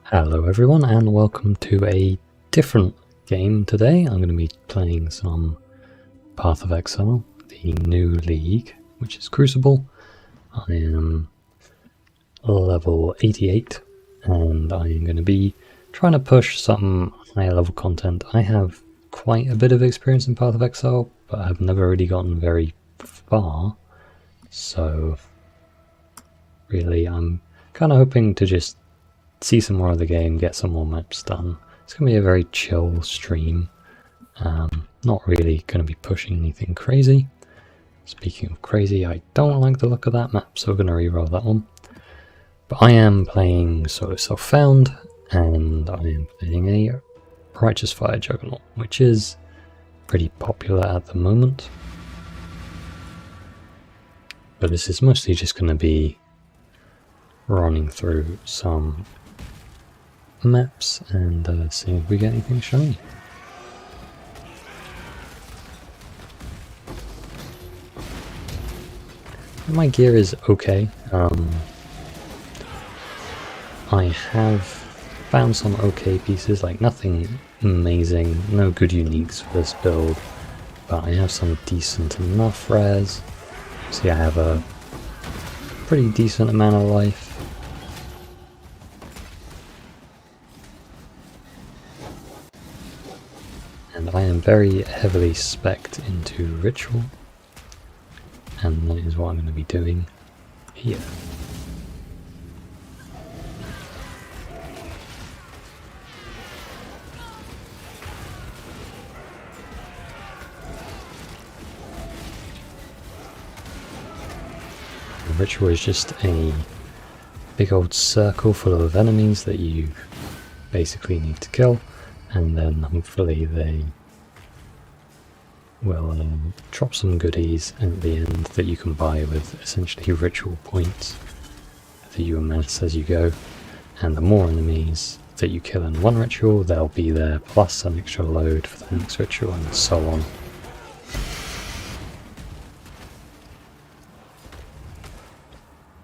Hello everyone and welcome to a different game today. I'm going to be playing some Path of Exile, the new league, which is Crucible. I am level 88 and I am going to be trying to push some higher level content. I have quite a bit of experience in Path of Exile, but I've never really gotten very far. So really I'm kind of hoping to just see some more of the game, get some more maps done. It's going to be a very chill stream. Not really going to be pushing anything crazy. Speaking of crazy, I don't like the look of that map, so we're going to reroll that one. But I am playing Solo Self-Found, and I am playing a Righteous Fire Juggernaut, which is pretty popular at the moment. But this is mostly just going to be running through some maps and seeing if we get anything shiny. My gear is okay. I have found some okay pieces, like nothing amazing, no good uniques for this build, but I have some decent enough rares. See, I have a pretty decent amount of life. And I am very heavily specced into Ritual, and that is what I'm going to be doing here. The Ritual is just a big old circle full of enemies that you basically need to kill, and then hopefully they will drop some goodies at the end that you can buy with essentially ritual points that you amass as you go. And the more enemies that you kill in one ritual, they'll be there plus an extra load for the next ritual, and so on.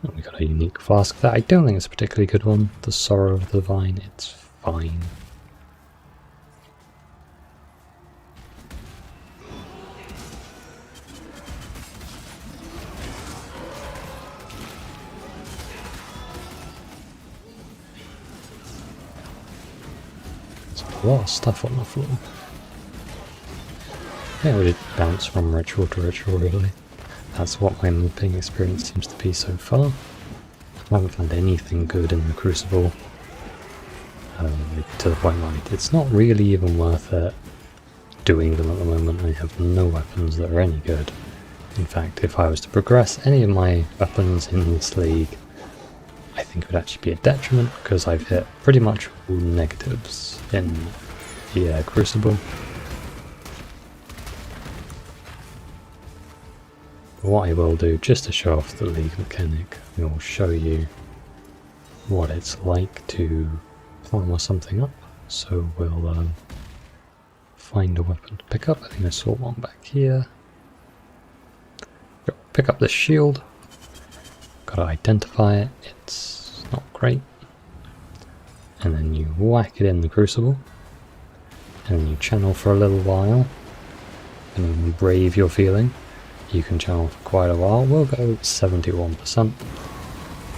And we got a unique flask that I don't think is a particularly good one. The Sorrow of the Vine, it's fine. A lot of stuff on the floor. Yeah, we did bounce from ritual to ritual, really. That's what my mapping experience seems to be so far. I haven't found anything good in the Crucible. To the point where it's not really even worth it doing them at the moment. I have no weapons that are any good. In fact, if I was to progress any of my weapons in this league, I think it would actually be a detriment, because I've hit pretty much all negatives in the Crucible. But what I will do, just to show off the league mechanic, I will show you what it's like to armor something up. So we'll find a weapon to pick up. I think I saw one back here. Pick up this shield. Gotta identify it, it's not great. And then you whack it in the Crucible. And then you channel for a little while. And you brave your feeling. You can channel for quite a while. We'll go 71%.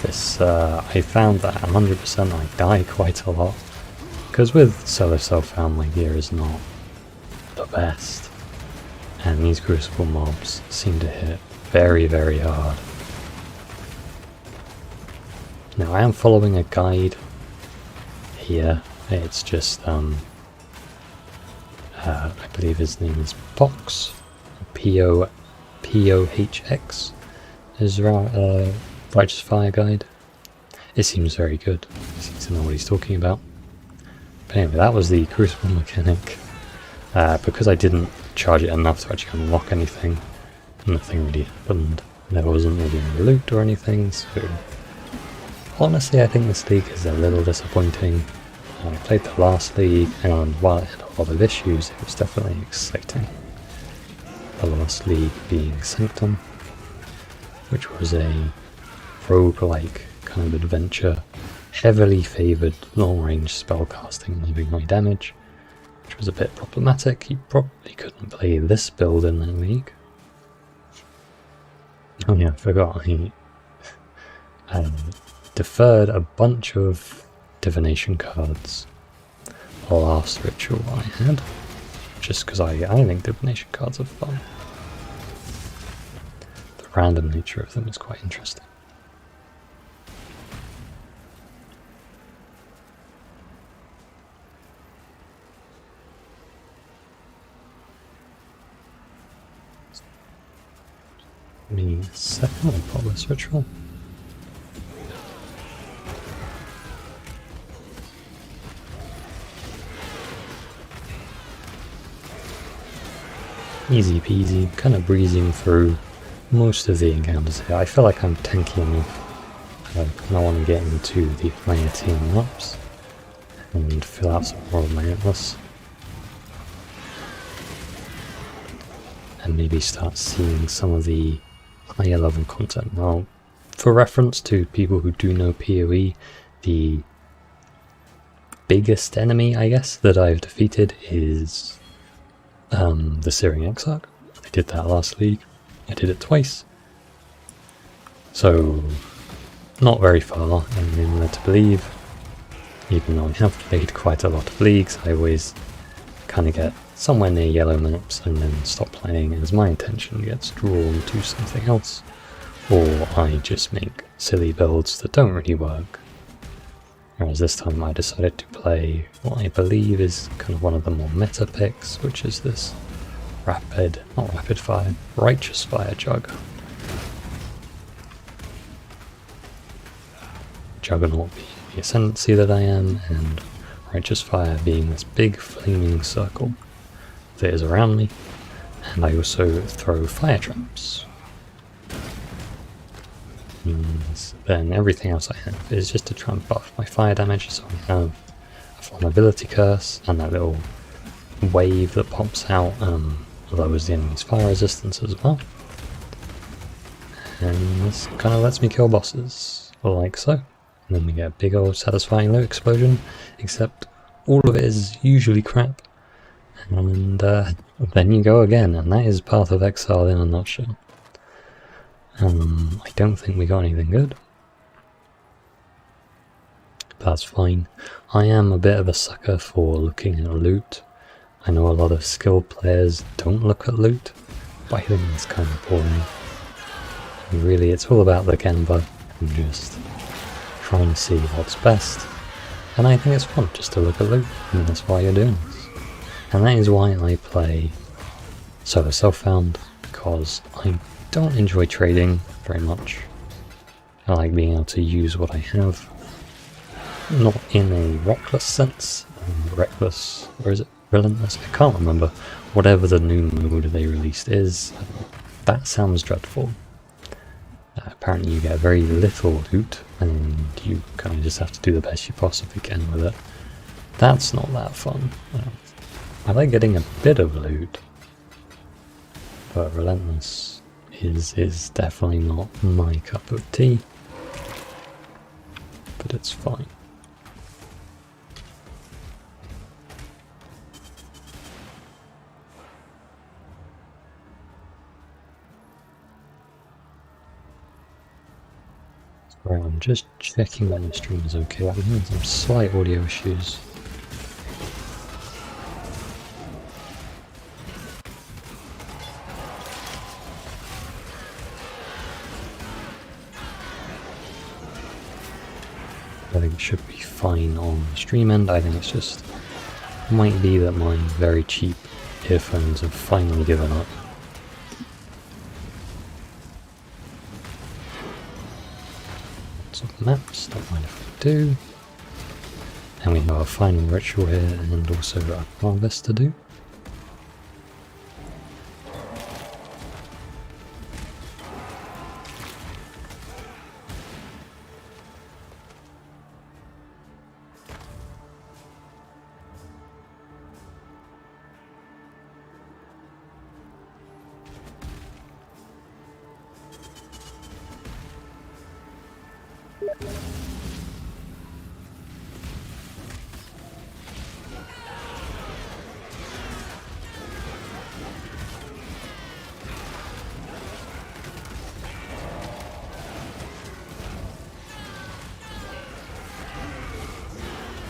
This, I found that at 100% I die quite a lot. Because with Solo Self-Found my gear is not the best. And these Crucible mobs seem to hit very, very hard. Now I am following a guide here. It's just I believe his name is Pox, P-O-H-X is Righteous Fire guide. It seems very good. He seems to know what he's talking about. But anyway, that was the Crucible mechanic. Because I didn't charge it enough to actually unlock anything, nothing really happened. There wasn't really any loot or anything, so honestly, I think this league is a little disappointing. I played the last league, and while it had a lot of issues, it was definitely exciting. The last league being Sanctum, which was a roguelike kind of adventure heavily favoured long-range spellcasting moving my damage, which was a bit problematic. You probably couldn't play this build in that league. Oh yeah, I forgot. I deferred a bunch of divination cards the last ritual I had, just because I think divination cards are fun. The random nature of them is quite interesting. Me a second, I'll pop this ritual. Easy peasy, kind of breezing through most of the encounters here. I feel like I'm tanky enough. I kind of want to get into the higher tier maps and fill out some more of my atlas. And maybe start seeing some of the higher level content. Now, for reference to people who do know PoE, the biggest enemy, I guess, that I've defeated is the Searing Exarch. I did that last league. I did it twice. So, not very far, and I'm led to believe, even though I have played quite a lot of leagues, I always kind of get somewhere near yellow maps and then stop playing as my attention gets drawn to something else, or I just make silly builds that don't really work. Whereas this time I decided to play what I believe is kind of one of the more meta picks, which is this righteous fire Jugg. Juggernaut being the ascendancy that I am, and righteous fire being this big flaming circle that is around me, and I also throw fire traps. Means then everything else I have is just to try and buff my fire damage, so I have a vulnerability curse, and that little wave that pops out lowers the enemy's fire resistance as well. And this kind of lets me kill bosses, like so. And then we get a big old satisfying loot explosion, except all of it is usually crap. And then you go again, and that is Path of Exile in a nutshell. I don't think we got anything good. That's fine. I am a bit of a sucker for looking at loot. I know a lot of skilled players don't look at loot, but I think it's kind of boring. And really, it's all about the Gemba and just trying to see what's best. And I think it's fun just to look at loot, and that's why you're doing this. And that is why I play Solo Self-Found, because I don't enjoy trading very much. I like being able to use what I have, not in a reckless sense. Reckless, or is it relentless? I can't remember. Whatever the new mode they released is, that sounds dreadful. Apparently you get very little loot, and you kind of just have to do the best you possibly can with it. That's not that fun. I like getting a bit of loot, but relentless is definitely not my cup of tea, but it's fine. Sorry, I'm just checking that the stream is okay. I'm having some slight audio issues. I think it should be fine on the stream end. I think it's just, might be that my very cheap earphones have finally given up. Lots of maps, don't mind if I do. And we have a final ritual here, and also a harvest to do.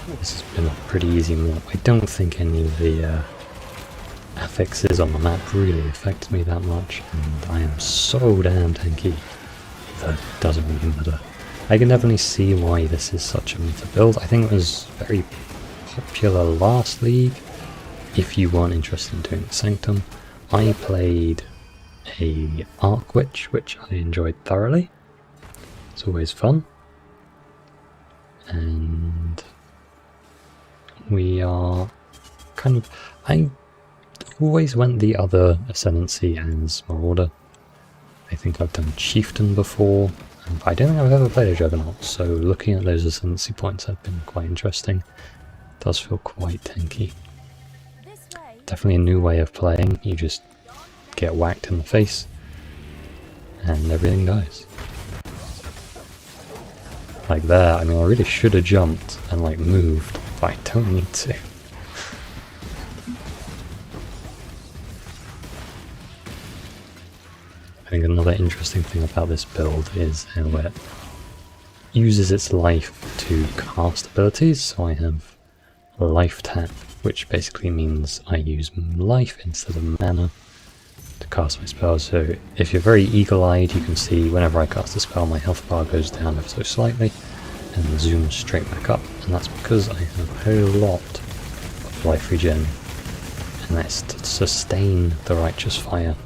This has been a pretty easy map. I don't think any of the affixes on the map really affect me that much, and I am so damn tanky that it doesn't really matter. I can definitely see why this is such a meta build. I think it was very popular last league. If you weren't interested in doing Sanctum, I played a Arc Witch, which I enjoyed thoroughly. It's always fun. And we are kind of... I always went the other Ascendancy as Marauder. I think I've done Chieftain before, but I don't think I've ever played a Juggernaut, so looking at those Ascendancy points have been quite interesting. It does feel quite tanky. Definitely a new way of playing. You just get whacked in the face and everything dies. Like there, I mean, I really should have jumped and like moved, but I don't need to. I think another interesting thing about this build is how it uses its life to cast abilities. So I have life tap, which basically means I use life instead of mana to cast my spells. So if you're very eagle-eyed, you can see whenever I cast a spell, my health bar goes down ever so slightly and zooms straight back up, and that's because I have a lot of life regen, and that's to sustain the Righteous Fire,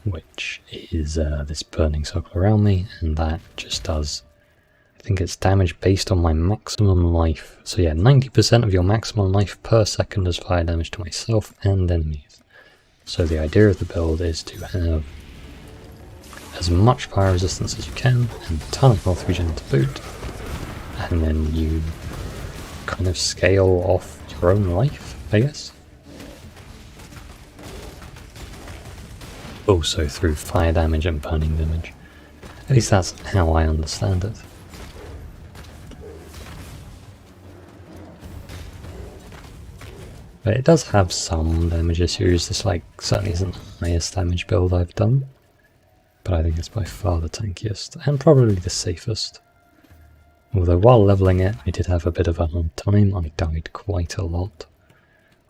which is this burning circle around me, and that just does, I think it's damage based on my maximum life. So yeah, 90% of your maximum life per second is fire damage to myself and enemies. So the idea of the build is to have as much fire resistance as you can, and a ton of health regen to boot, and then you kind of scale off your own life, I guess. Also through fire damage and burning damage. At least that's how I understand it. But it does have some damage issues. This like certainly isn't the highest damage build I've done, but I think it's by far the tankiest and probably the safest. Although while leveling it, I did have a bit of a hard time. I died quite a lot.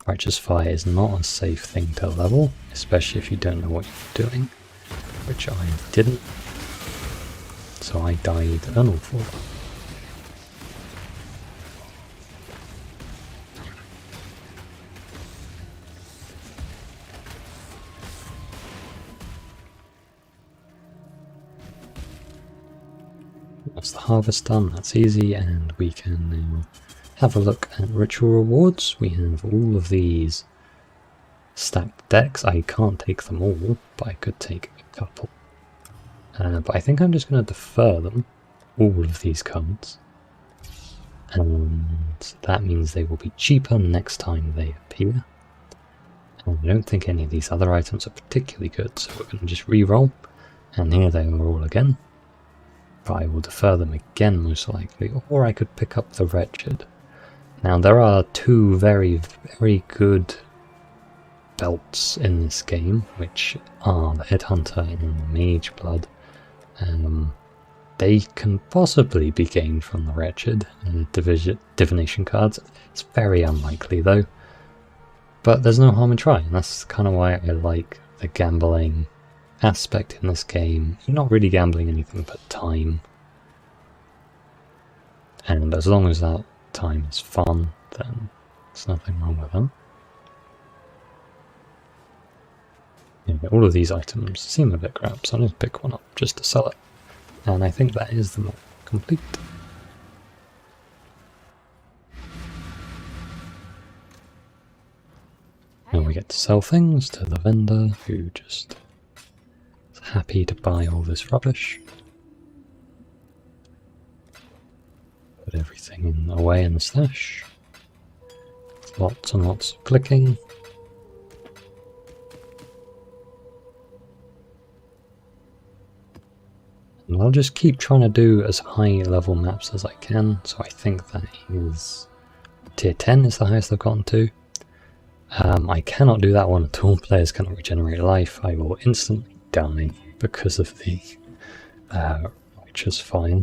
Righteous Fire is not a safe thing to level, especially if you don't know what you're doing, which I didn't. So I died an awful lot. That's the harvest done, that's easy, and we can now have a look at ritual rewards. We have all of these stacked decks. I can't take them all, but I could take a couple. But I think I'm just going to defer them, all of these cards. And that means they will be cheaper next time they appear. And I don't think any of these other items are particularly good, so we're going to just re-roll. And here they are all again. But I will defer them again most likely, or I could pick up the Wretched. Now there are two very, very good belts in this game, which are the Headhunter and the Mage Blood. They can possibly be gained from the Wretched and Divination cards. It's very unlikely though, but there's no harm in trying. That's kind of why I like the gambling aspect in this game. You're not really gambling anything but time, and as long as that time is fun, then there's nothing wrong with them. Yeah, all of these items seem a bit crap, so I'm going to pick one up just to sell it, and I think that is the map complete. Now we get to sell things to the vendor, who just happy to buy all this rubbish. Put everything away in the stash. Lots and lots of clicking. And I'll just keep trying to do as high level maps as I can, so I think that is tier 10 is the highest I've gotten to. I cannot do that one at all. Players cannot regenerate life. I will instantly die because of the Righteous Fire.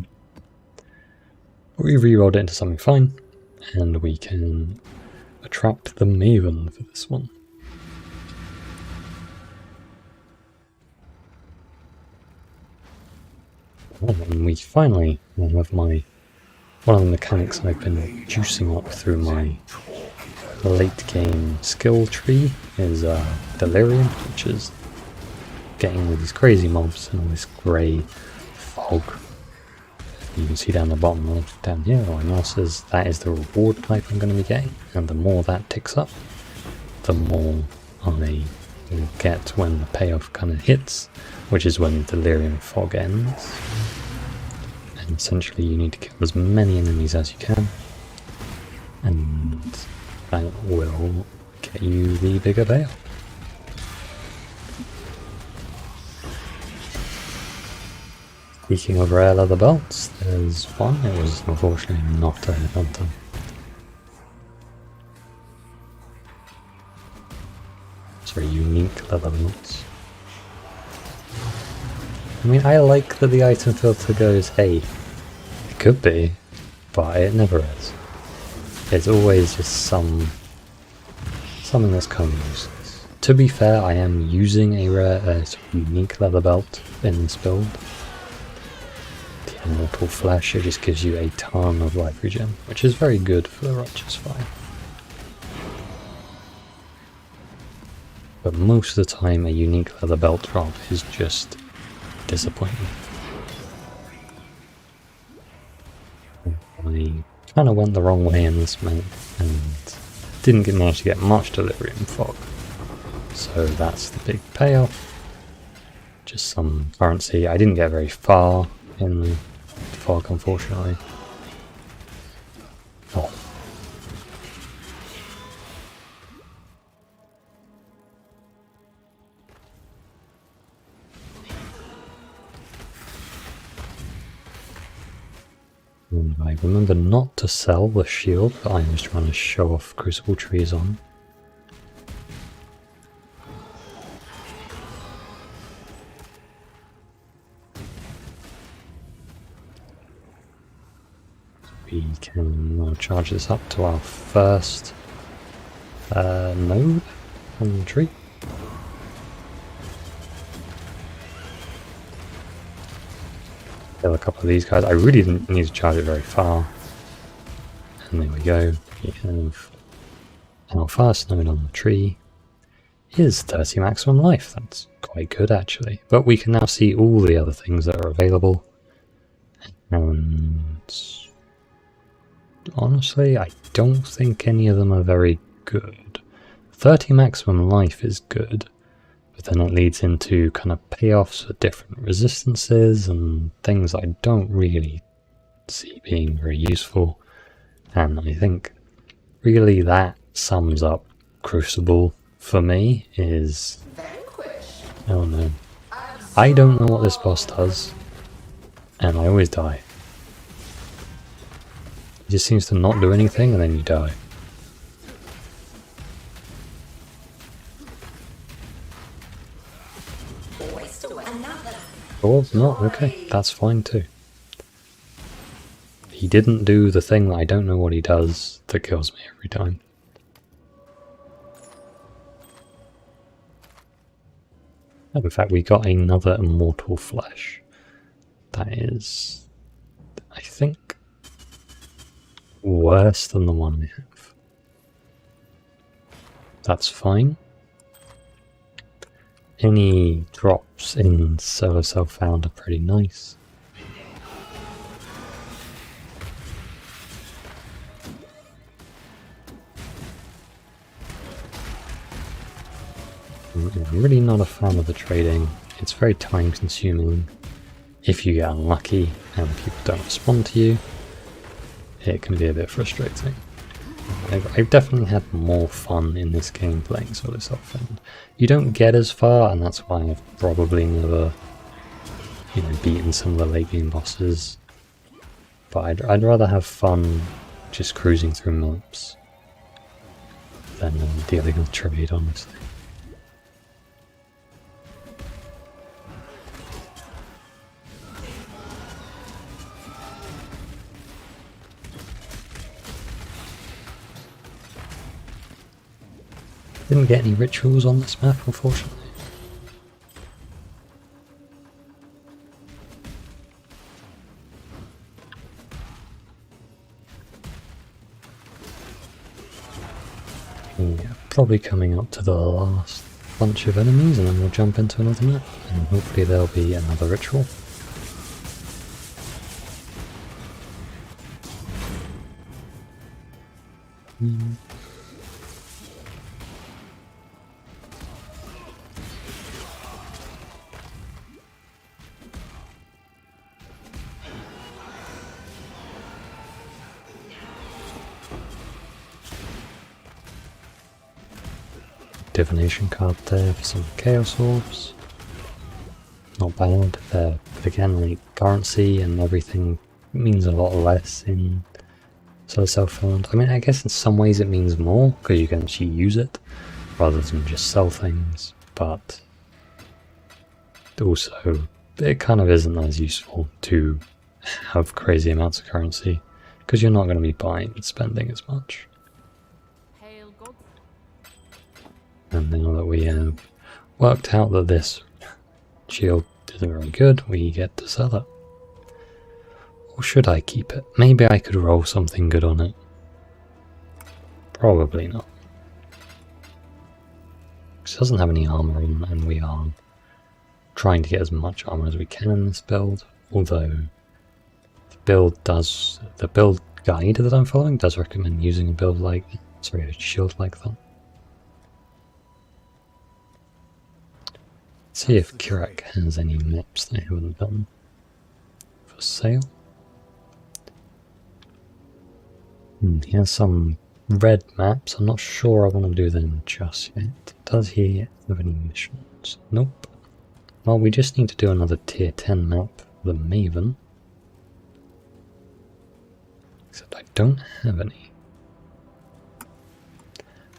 We re-rolled it into something fine. and we can attract the Maven for this one. And we finally have one of the mechanics I've been juicing up through my late game skill tree is Delirium, which is getting all these crazy mobs and all this grey fog. You can see down the bottom left down here, now says that is the reward type I'm going to be getting, and the more that ticks up, the more I will get when the payoff kind of hits, which is when the Delirium fog ends. And essentially you need to kill as many enemies as you can, and that will get you the bigger payoff. Speaking of rare leather belts, there's one. It was unfortunately not a headhunter. Sorry, unique leather belts. I mean, I like that the item filter goes, hey, it could be, but it never is. It's always just something that's kind of useless. To be fair, I am using a rare, unique leather belt in this build. The Immortal Flesh, it just gives you a ton of life regen, which is very good for the Righteous Fire. But most of the time, a unique leather belt drop is just disappointing. I kind of went the wrong way in this map and didn't manage to get much Delirium Fog. So that's the big payoff. Just some currency. I didn't get very far in the fog, unfortunately. Oh. And I remember not to sell the shield that I was trying to show off Crucible Trees on. We can now charge this up to our first node on the tree. Kill a couple of these guys. I really didn't need to charge it very far. And there we go. We have our first node on the tree is 30 maximum life. That's quite good actually. But we can now see all the other things that are available. And honestly, I don't think any of them are very good. 30 maximum life is good, but then it leads into kind of payoffs for different resistances and things I don't really see being very useful. And I think really that sums up Crucible for me is... oh no. I don't know what this boss does, and I always die. He just seems to not do anything and then you die. Or not, okay, that's fine too. He didn't do the thing that I don't know what he does that kills me every time. And in fact, we got another Immortal Flesh. That is, I think, worse than the one we have. That's fine. Any drops in Solar Cell found are pretty nice. I'm really not a fan of the trading. It's very time consuming. If you get unlucky and people don't respond to you, it can be a bit frustrating. I've definitely had more fun in this game playing Solar Self, and you don't get as far, and that's why I've probably never, beaten some of the late game bosses. But I'd rather have fun just cruising through maps than dealing with trade, honestly. Didn't get any rituals on this map, unfortunately. Yeah, probably coming up to the last bunch of enemies and then we'll jump into another map and hopefully there'll be another ritual. Divination card there for some chaos orbs. Not bad. But again, like currency and everything means a lot less in sort of self-found. I mean, I guess in some ways it means more because you can actually use it rather than just sell things, but also it kind of isn't as useful to have crazy amounts of currency because you're not going to be buying and spending as much. And now that we have worked out that this shield isn't very good, we get to sell it. Or should I keep it? Maybe I could roll something good on it. Probably not. It doesn't have any armor on, and we are trying to get as much armor as we can in this build. Although the build guide that I'm following does recommend using a shield like that. See if Kirak has any maps they haven't done for sale. He has some red maps. I'm not sure I want to do them just yet. Does he have any missions? Nope. Well, we just need to do another tier 10 map, the Maven. Except I don't have any.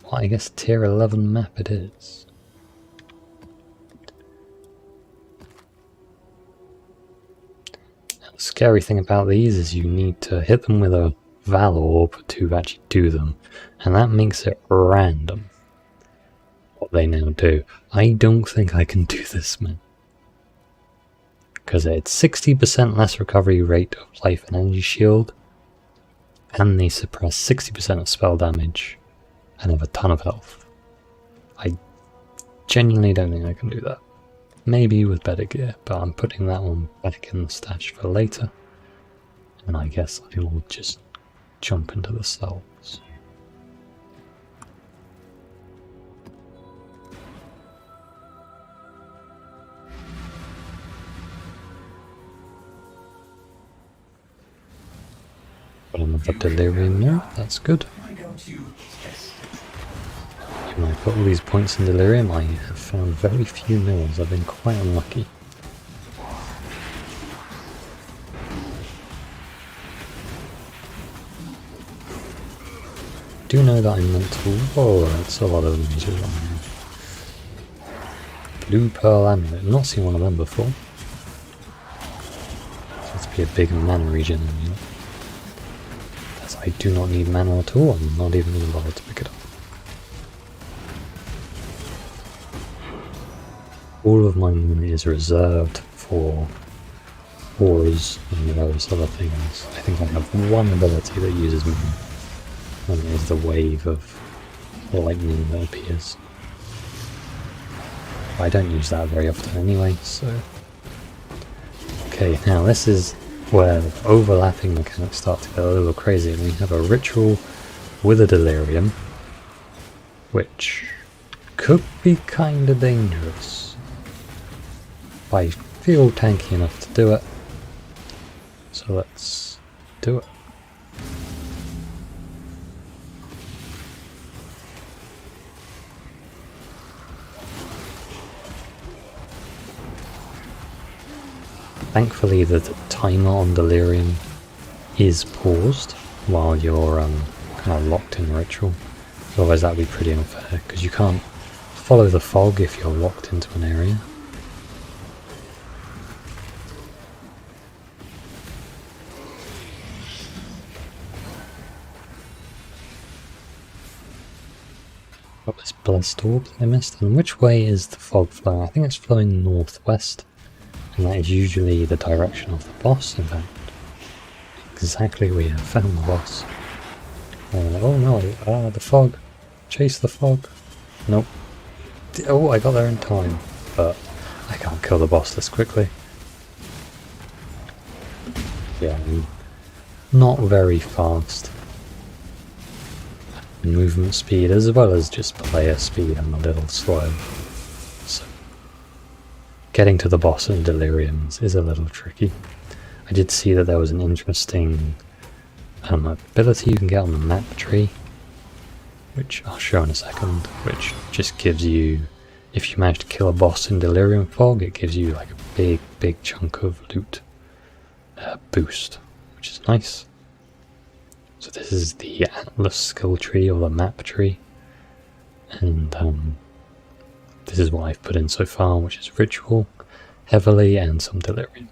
Well, I guess tier 11 map it is. The scary thing about these is you need to hit them with a Val Orb to actually do them, and that makes it random what they now do. I don't think I can do this, man. Because it's 60% less recovery rate of life and energy shield, and they suppress 60% of spell damage, and have a ton of health. I genuinely don't think I can do that. Maybe with better gear, but I'm putting that one back in the stash for later. And I guess I will just jump into the cells. Got another delirium there, that's good. When I put all these points in delirium, I have found very few mills. I've been quite unlucky. Do know that I'm meant to... Whoa, that's a lot of enemies around. Blue Pearl Amulet. I've not seen one of them before. It's has to be a big mana regen, you know. As I do not need mana at all, I'm not even going to bother to pick it up. All of my money is reserved for auras and various other things. I think I have one ability that uses mana, and it is the wave of lightning that appears. I don't use that very often anyway, so... Okay, now this is where overlapping mechanics start to get a little crazy, and we have a ritual with a delirium, which could be kinda dangerous. I feel tanky enough to do it, so let's do it. Thankfully the timer on delirium is paused while you're kind of locked in ritual, otherwise that would be pretty unfair, because you can't follow the fog if you're locked into an area. Got this blast orb that I missed. And which way is the fog flowing? I think it's flowing northwest. And that is usually the direction of the boss, in fact. Exactly where I found the boss. Oh no, the fog. Chase the fog. Nope. Oh, I got there in time. But I can't kill the boss this quickly. Yeah, I'm not very fast. Movement speed as well as just player speed, I'm a little slow. So getting to the boss in Deliriums is a little tricky. I did see that there was an interesting ability you can get on the map tree, which I'll show in a second, which just gives you, if you manage to kill a boss in Delirium Fog, it gives you like a big chunk of loot boost, which is nice. So this is the Atlas skill tree, or the map tree, and this is what I've put in so far, which is Ritual, Heavily, and some Delirium.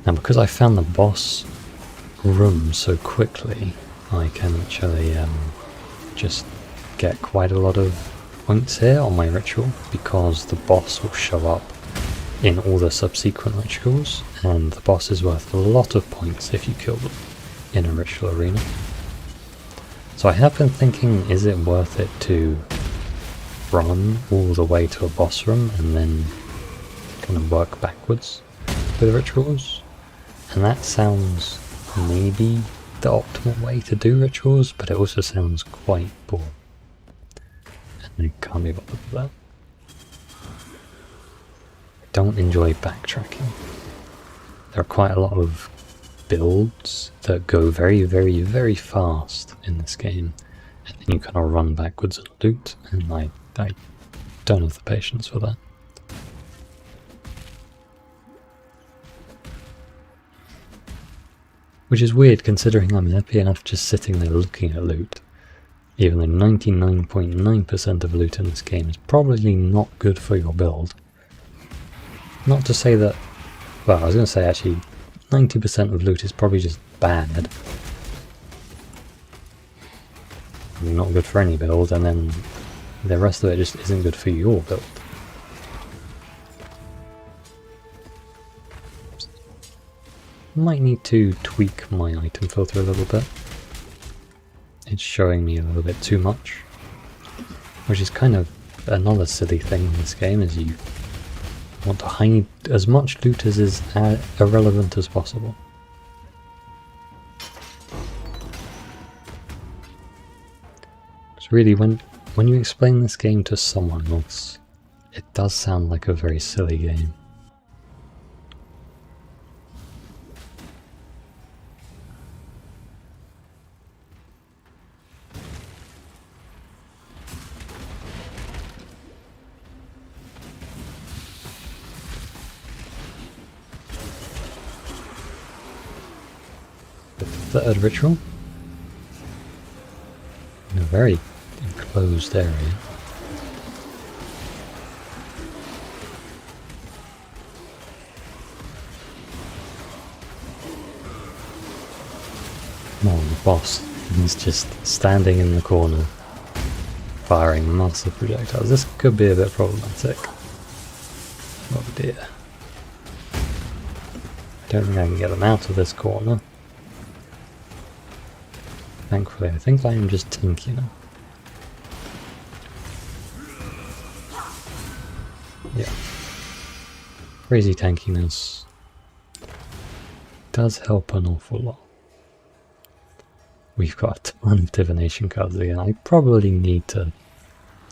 Now because I found the boss room so quickly, I can actually just get quite a lot of points here on my ritual, because the boss will show up in all the subsequent rituals, and the boss is worth a lot of points if you kill them in a ritual arena. So I have been thinking, is it worth it to run all the way to a boss room and then kind of work backwards with rituals? And that sounds maybe the optimal way to do rituals, but it also sounds quite boring. I can't be bothered with that. I don't enjoy backtracking. There are quite a lot of builds that go very, very, very fast in this game, and then you kind of run backwards and loot, and I don't have the patience for that. Which is weird considering I'm happy enough just sitting there looking at loot. Even though 99.9% of loot in this game is probably not good for your build. Not to say that, well, I was going to say actually 90% of loot is probably just bad. Not good for any build, and then the rest of it just isn't good for your build. Might need to tweak my item filter a little bit. It's showing me a little bit too much, which is kind of another silly thing in this game, is you want to hide as much loot as is irrelevant as possible. It's really, when you explain this game to someone else, it does sound like a very silly game. Third ritual in a very enclosed area. Come on, the boss is just standing in the corner firing massive projectiles. This could be a bit problematic. Oh dear. I don't think I can get them out of this corner. Thankfully, I think I am just tanky now. Yeah. Crazy tankiness does help an awful lot. We've got a ton of divination cards again. I probably need to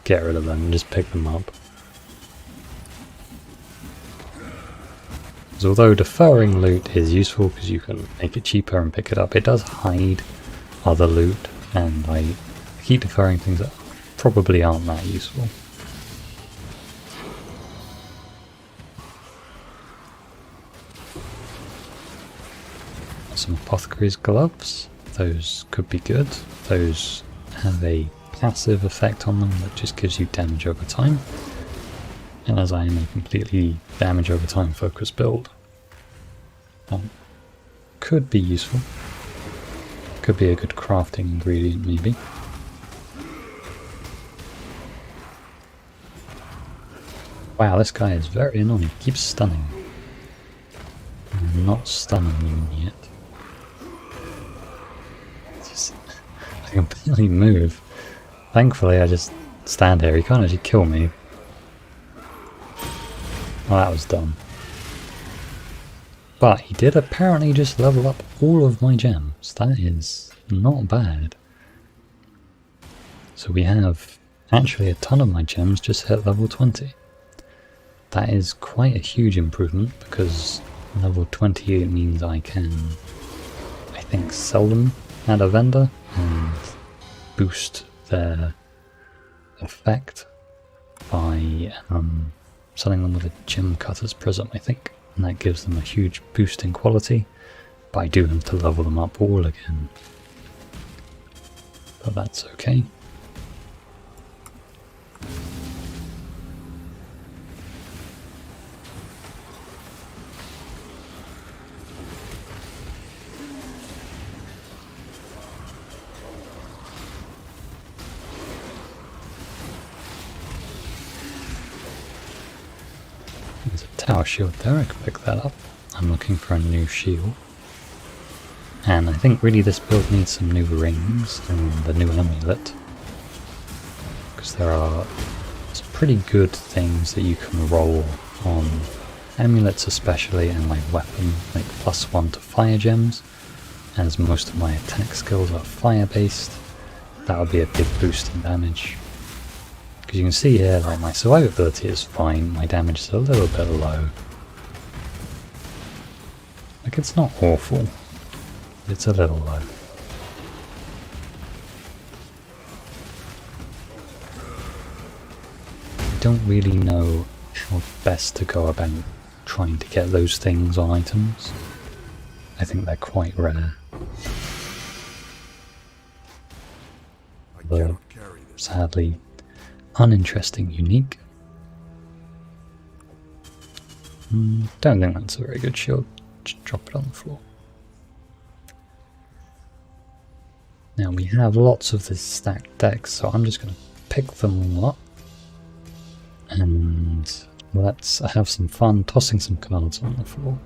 get rid of them and just pick them up. Because although deferring loot is useful because you can make it cheaper and pick it up, it does hide other loot, and I keep deferring things that probably aren't that useful. Some Apothecary's Gloves, those could be good. Those have a passive effect on them that just gives you damage over time, and as I am a completely damage over time focused build, could be useful. Could be a good crafting ingredient, maybe. Wow, this guy is very annoying. He keeps stunning. I'm not stunning him yet. I can barely move. Thankfully, I just stand here. He can't actually kill me. Well, that was dumb. But he did apparently just level up all of my gems. That is not bad. So we have actually a ton of my gems just hit level 20. That is quite a huge improvement because level 20 means I can, I think, sell them at a vendor and boost their effect by selling them with a gem cutter's prism, I think. And that gives them a huge boost in quality, but I do have to level them up all again. But that's okay. There's a tower shield there, I can pick that up. I'm looking for a new shield. And I think really this build needs some new rings and a new amulet. Because there are some pretty good things that you can roll on amulets especially, and my weapon, like +1 to fire gems. As most of my attack skills are fire based, that would be a big boost in damage. Because you can see here, like, my survivability is fine, my damage is a little bit low. Like, it's not awful, it's a little low. I don't really know how best to go about trying to get those things on items. I think they're quite rare. Though, sadly, uninteresting unique. Don't think that's a very good shield. Just drop it on the floor. Now we have lots of this stacked decks, so I'm just going to pick them all up. And let's have some fun tossing some cards on the floor.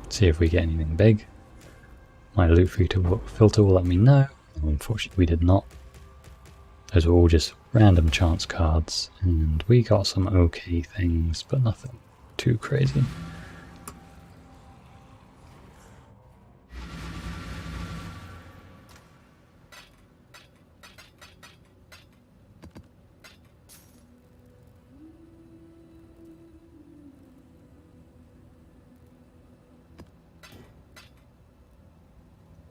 See if we get anything big. My loot filter will let me know. Unfortunately we did not. Those were all just random chance cards, and we got some okay things, but nothing too crazy.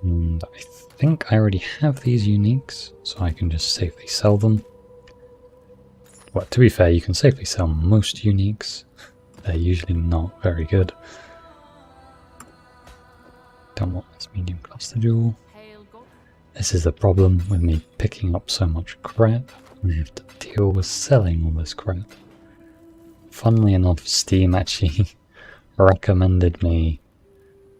And I think I already have these uniques, so I can just safely sell them. Well, to be fair, you can safely sell most uniques. They're usually not very good. Don't want this medium cluster jewel. This is the problem with me picking up so much crap. I have to deal with selling all this crap. Funnily enough, Steam actually recommended me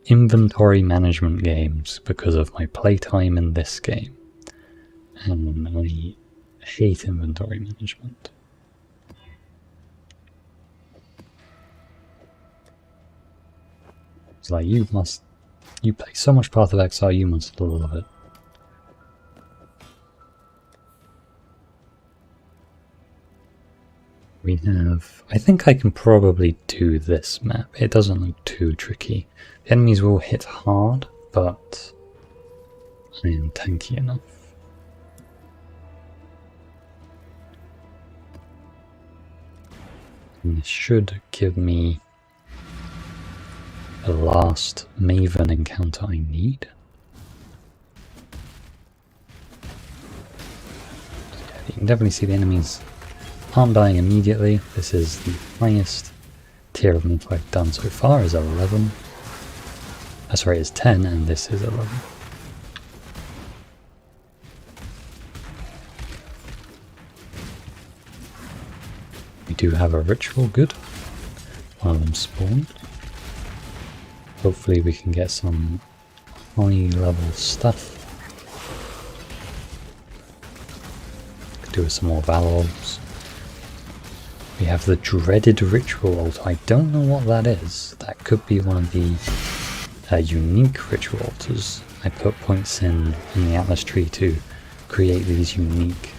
inventory management games because of my playtime in this game. And I hate inventory management. It's like, you play so much Path of Exile, you must love it. We have, I think I can probably do this map. It doesn't look too tricky. The enemies will hit hard, but I am tanky enough. And this should give me the last Maven encounter I need. You can definitely see the enemies aren't dying immediately. This is the highest tier of move I've done so far, is 11. Sorry, it's 10, and this is 11. We do have a ritual, good. One of them spawned. Hopefully we can get some high level stuff. Could do with some more Valors. We have the dreaded ritual altar. I don't know what that is. That could be one of the unique ritual altars. I put points in the Atlas tree to create these unique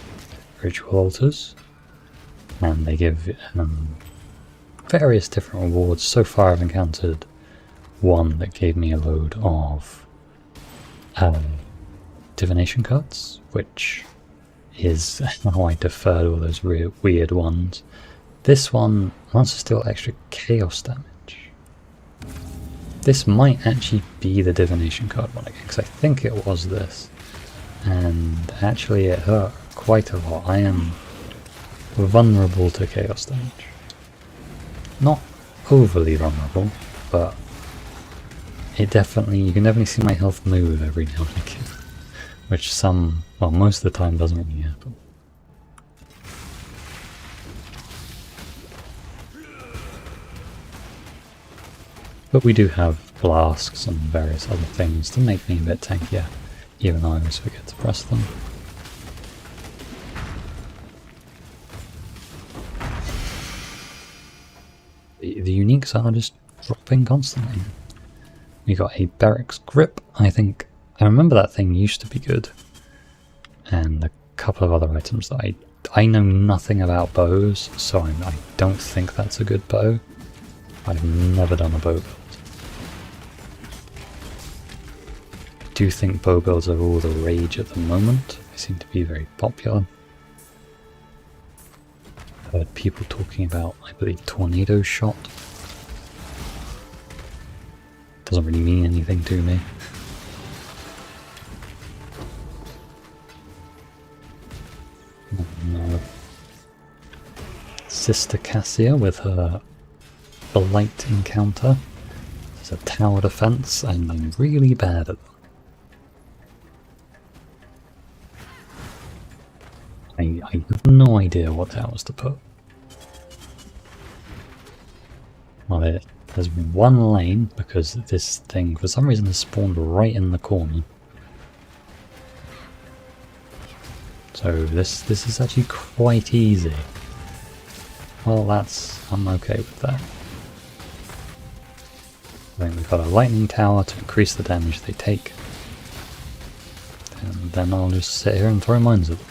ritual altars, and they give various different rewards. So far I've encountered one that gave me a load of divination cards, which is how I deferred all those weird ones. This one wants to steal extra chaos damage. This might actually be the divination card one again, because I think it was this. And actually it hurt quite a lot. I am vulnerable to chaos damage. Not overly vulnerable, but it definitely, you can definitely see my health move every now and again. Which most of the time doesn't really happen. But we do have flasks and various other things to make me a bit tankier, even though I always forget to press them. The uniques are just dropping constantly. We got a barracks grip. I remember that thing used to be good. And a couple of other items that I know nothing about bows, so I don't think that's a good bow. I've never done a bow build. I do think bow builds are all the rage at the moment. They seem to be very popular. I've heard people talking about, I believe, tornado shot. Doesn't really mean anything to me. No. Sister Cassia with her Blight encounter. There's a tower defense, and I'm really bad at them. I have no idea what towers to put. Well, there's one lane, because this thing for some reason has spawned right in the corner. So this is actually quite easy. Well, I'm okay with that. I think we've got a lightning tower to increase the damage they take. And then I'll just sit here and throw mines at them.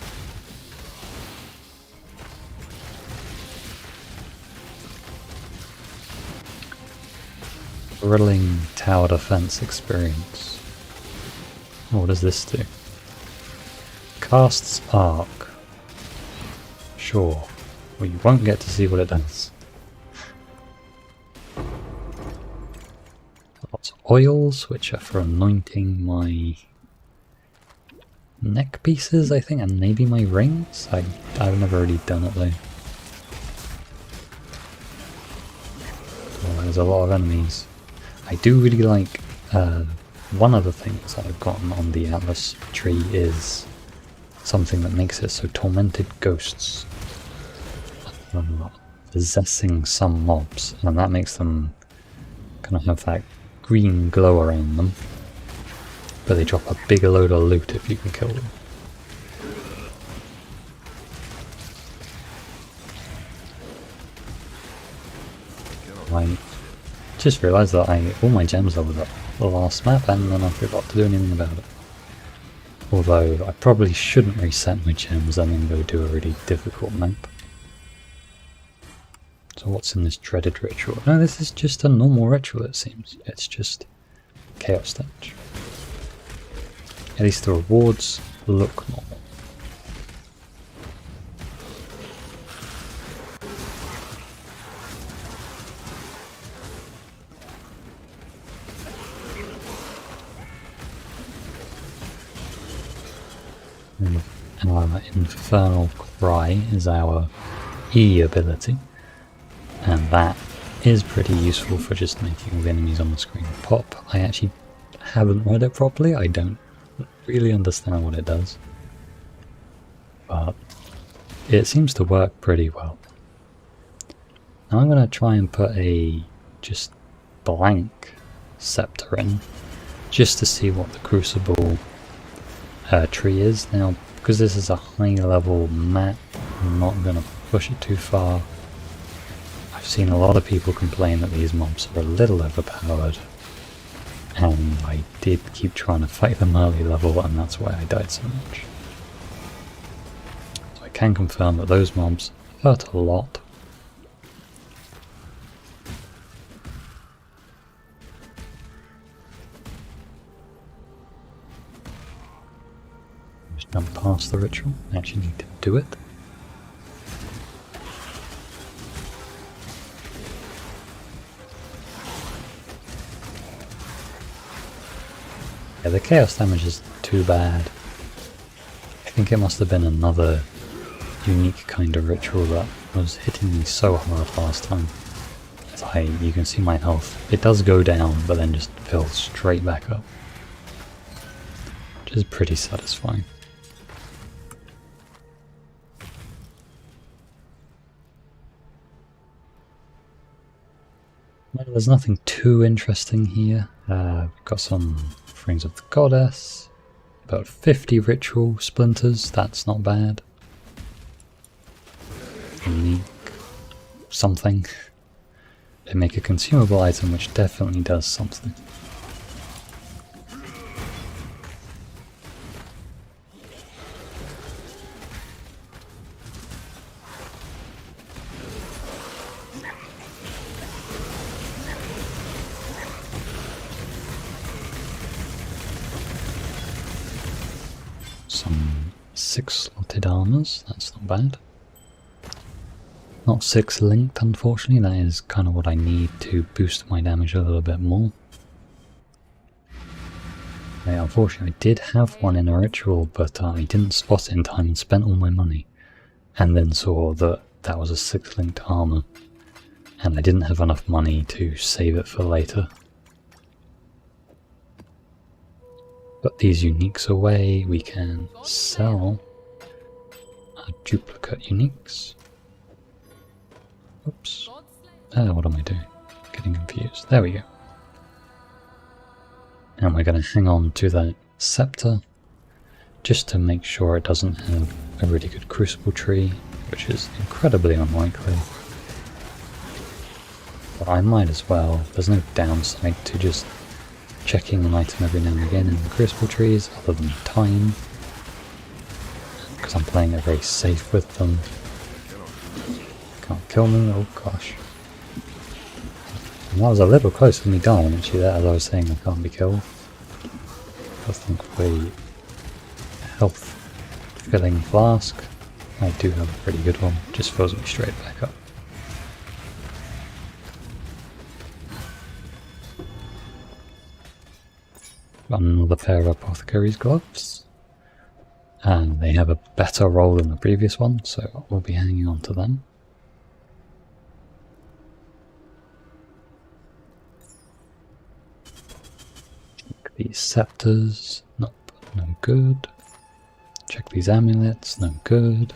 Thrilling tower defense experience. Oh, what does this do? Casts arc. Sure. Well, you won't get to see what it does. Lots of oils, which are for anointing my neck pieces, I think, and maybe my rings. I've never really done it though. Oh, there's a lot of enemies. I do really like, one of the things that I've gotten on the Atlas tree is something that makes it so tormented ghosts possessing some mobs, and that makes them kind of have that green glow around them, but they drop a bigger load of loot if you can kill them. I just realised that all my gems leveled up the last map, and then I forgot to do anything about it. Although I probably shouldn't reset my gems and then go do a really difficult map. So what's in this dreaded ritual? No, this is just a normal ritual, it seems. It's just chaos damage. At least the rewards look normal. Our Infernal Cry is our E ability, and that is pretty useful for just making all the enemies on the screen pop. I actually haven't read it properly, I don't really understand what it does, but it seems to work pretty well. Now I'm going to try and put a just blank Scepter in, just to see what the Crucible tree is. Now, because this is a high level map, I'm not going to push it too far. I've seen a lot of people complain that these mobs are a little overpowered, and I did keep trying to fight them early level, and that's why I died so much. So I can confirm that those mobs hurt a lot. Just jump past the ritual. I actually need to do it. Yeah, the chaos damage is too bad. I think it must have been another unique kind of ritual that was hitting me so hard last time. You can see my health. It does go down, but then just fills straight back up. Which is pretty satisfying. Well, there's nothing too interesting here. We've got some Rings of the Goddess, about 50 ritual splinters, that's not bad. Unique something. They make a consumable item which definitely does something. Some 6 slotted armors, that's not bad. Not 6 linked, unfortunately. That is kind of what I need to boost my damage a little bit more. Unfortunately, I did have one in a ritual, but I didn't spot it in time and spent all my money. And then saw that that was a 6 linked armor. And I didn't have enough money to save it for later. Put these uniques away, we can sell our duplicate uniques. Oops. What am I doing? Getting confused. There we go. And we're going to hang on to that scepter, just to make sure it doesn't have a really good crucible tree, which is incredibly unlikely. But I might as well. There's no downside to just checking an item every now and again in the crucible trees, other than time, because I'm playing it very safe with them. Can't kill me, oh gosh. And that was a little close to me dying actually there, as I was saying I can't be killed. I think the health filling flask, I do have a pretty good one, just fills me straight back up. Another pair of Apothecary's gloves, and they have a better roll than the previous one, so we'll be hanging on to them. Check these scepters, nope, no good. Check these amulets, no good.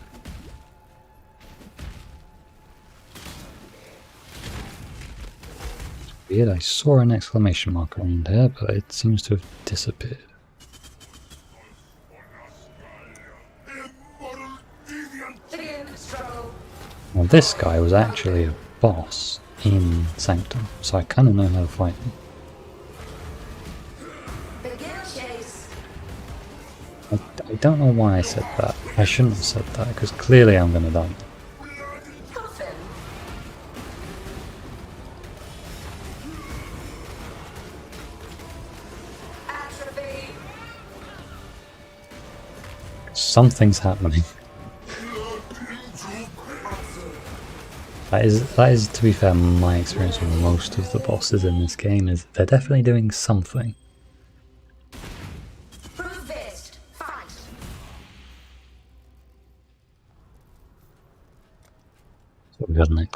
Weird, I saw an exclamation mark around here, but it seems to have disappeared. Well, this guy was actually a boss in Sanctum, so I kind of know how to fight him. I don't know why I said that. I shouldn't have said that, because clearly I'm going to die. Something's happening. That is, to be fair, my experience with most of the bosses in this game, is they're definitely doing something. So we've got an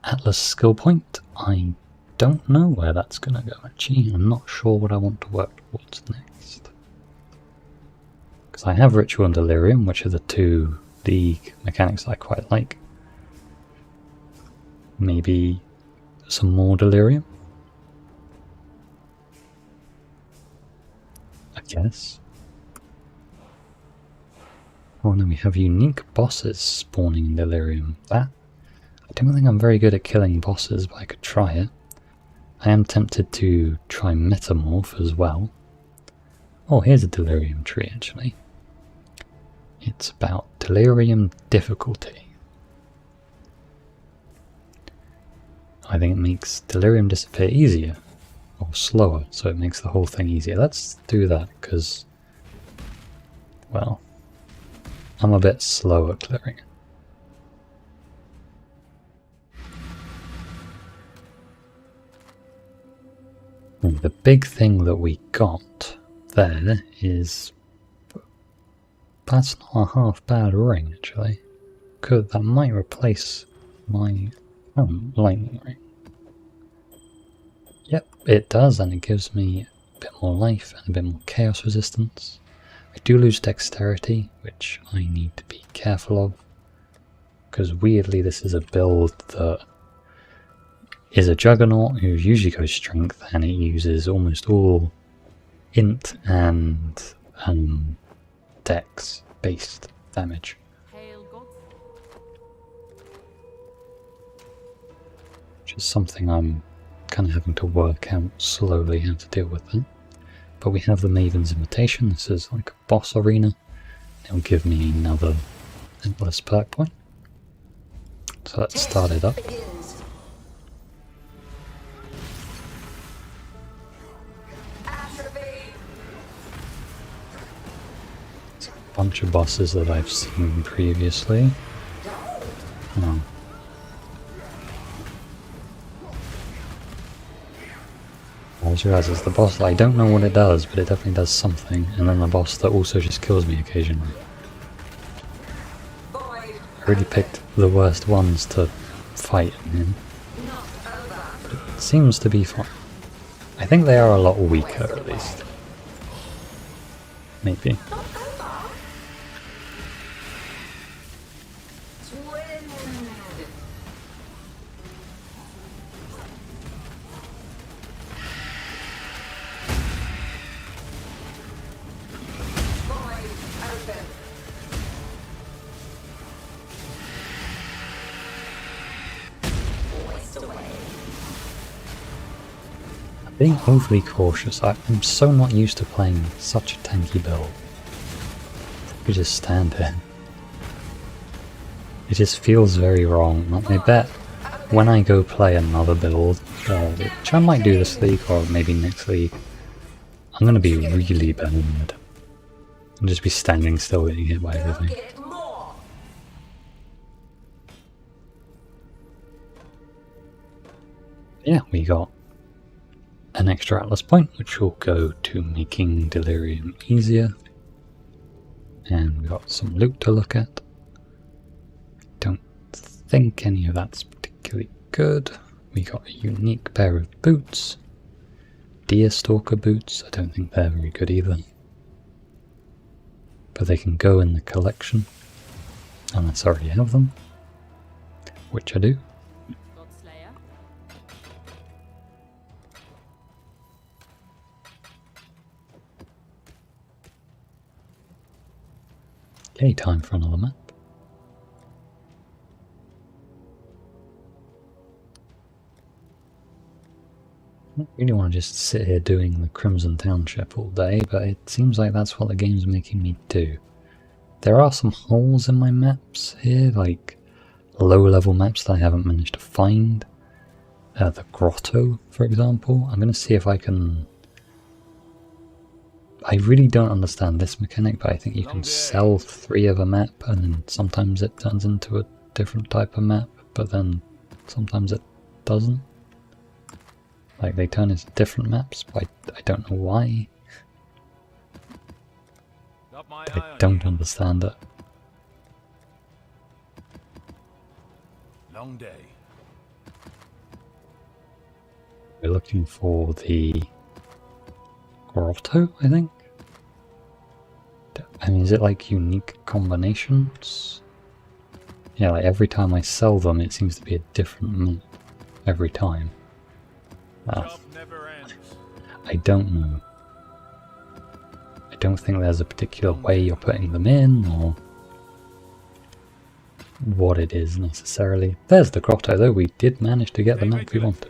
Atlas skill point. I don't know where that's going to go actually. I'm not sure what I want to work towards next. Because I have Ritual and Delirium, which are the two League mechanics I quite like. Maybe some more Delirium. guess. Oh no, we have unique bosses spawning in Delirium. I don't think I'm very good at killing bosses, but I could try it. I am tempted to try Metamorph as well. Oh, here's a Delirium tree actually. It's about Delirium difficulty. I think it makes Delirium disappear easier, or slower, so it makes the whole thing easier. Let's do that, because, well, I'm a bit slow at clearing it. And the big thing that we got there is... that's not a half bad ring, actually. That might replace my lightning ring. Yep, it does, and it gives me a bit more life and a bit more chaos resistance. I do lose dexterity, which I need to be careful of, because weirdly this is a build that is a Juggernaut who usually goes strength, and it uses almost all int and dex based damage. Which is something I'm kind of having to work out slowly how to deal with it. But we have the Maven's Invitation. This is like a boss arena. It'll give me another endless perk point. So let's start it up. It's a bunch of bosses that I've seen previously. Oh. I just realised it's the boss that I don't know what it does, but it definitely does something, and then the boss that also just kills me occasionally. I really picked the worst ones to fight in, but it seems to be fine. I think they are a lot weaker, at least. Maybe. Being overly cautious. I'm so not used to playing such a tanky build. I could just stand here. It just feels very wrong. I bet when I go play another build, which I might do this league or maybe next league, I'm going to be really bad and just be standing still getting hit by everything. Yeah, we got an extra Atlas point, which will go to making Delirium easier. And we got some loot to look at. Don't think any of that's particularly good. We got a unique pair of boots. Deerstalker boots, I don't think they're very good either. But they can go in the collection, unless I already have them, which I do. Okay, time for another map. I don't really want to just sit here doing the Crimson Township all day, but it seems like that's what the game's making me do. There are some holes in my maps here, like low-level maps that I haven't managed to find. The Grotto, for example. I'm going to see if I can... I really don't understand this mechanic, but I think you can sell 3 of a map, and then sometimes it turns into a different type of map, but then sometimes it doesn't. Like, they turn into different maps, but I don't know why. I don't understand it. Long day. We're looking for the Grotto, I think? I mean, is it like unique combinations? Yeah, like every time I sell them, it seems to be a different map every time. I don't know. don't think there's a particular way you're putting them in, or what it is necessarily. There's the grotto though, we did manage to get the map we wanted.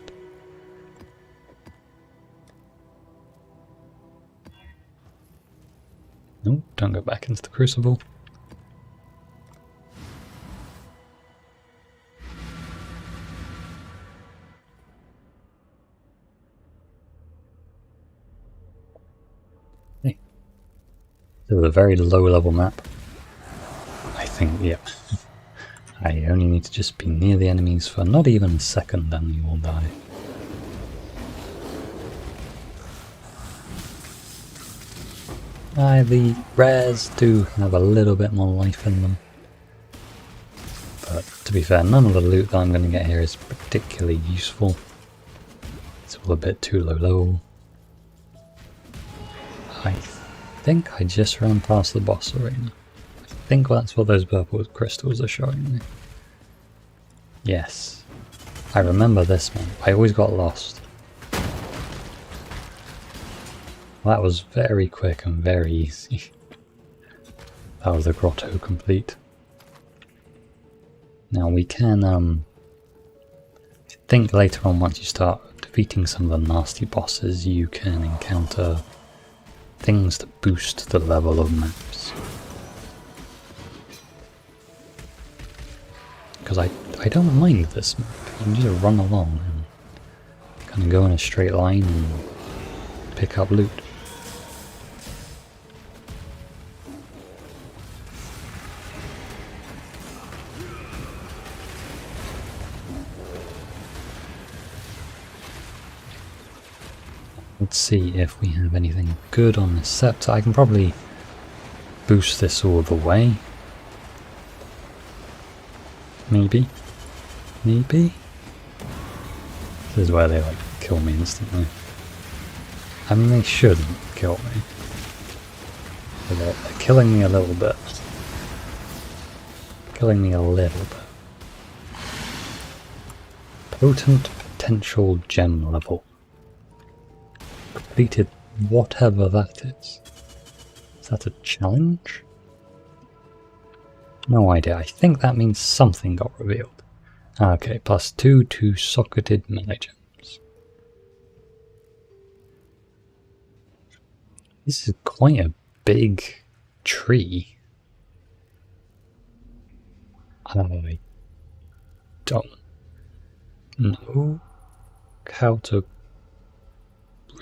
No, don't go back into the crucible. Hey. This is a very low level map. I think, yep. I only need to just be near the enemies for not even a second and you will die. The rares do have a little bit more life in them. But to be fair, none of the loot that I'm going to get here is particularly useful. It's all a bit too low level. I think I just ran past the boss arena. I think that's what those purple crystals are showing me. Yes. I remember this map. I always got lost. That was very quick and very easy. That was the grotto complete. Now we can, I think later on once you start defeating some of the nasty bosses, you can encounter things to boost the level of maps. Because I don't mind this map. You can just run along and kind of go in a straight line and pick up loot. Let's see if we have anything good on this scepter. I can probably boost this all the way. Maybe. Maybe? This is where they like kill me instantly. I mean, they shouldn't kill me. But they're killing me a little bit. Killing me a little bit. Potent potential gem level. Completed whatever that is. Is that a challenge? No idea. I think that means something got revealed. Okay, +2 to socketed melee gems. This is quite a big tree. I don't know how to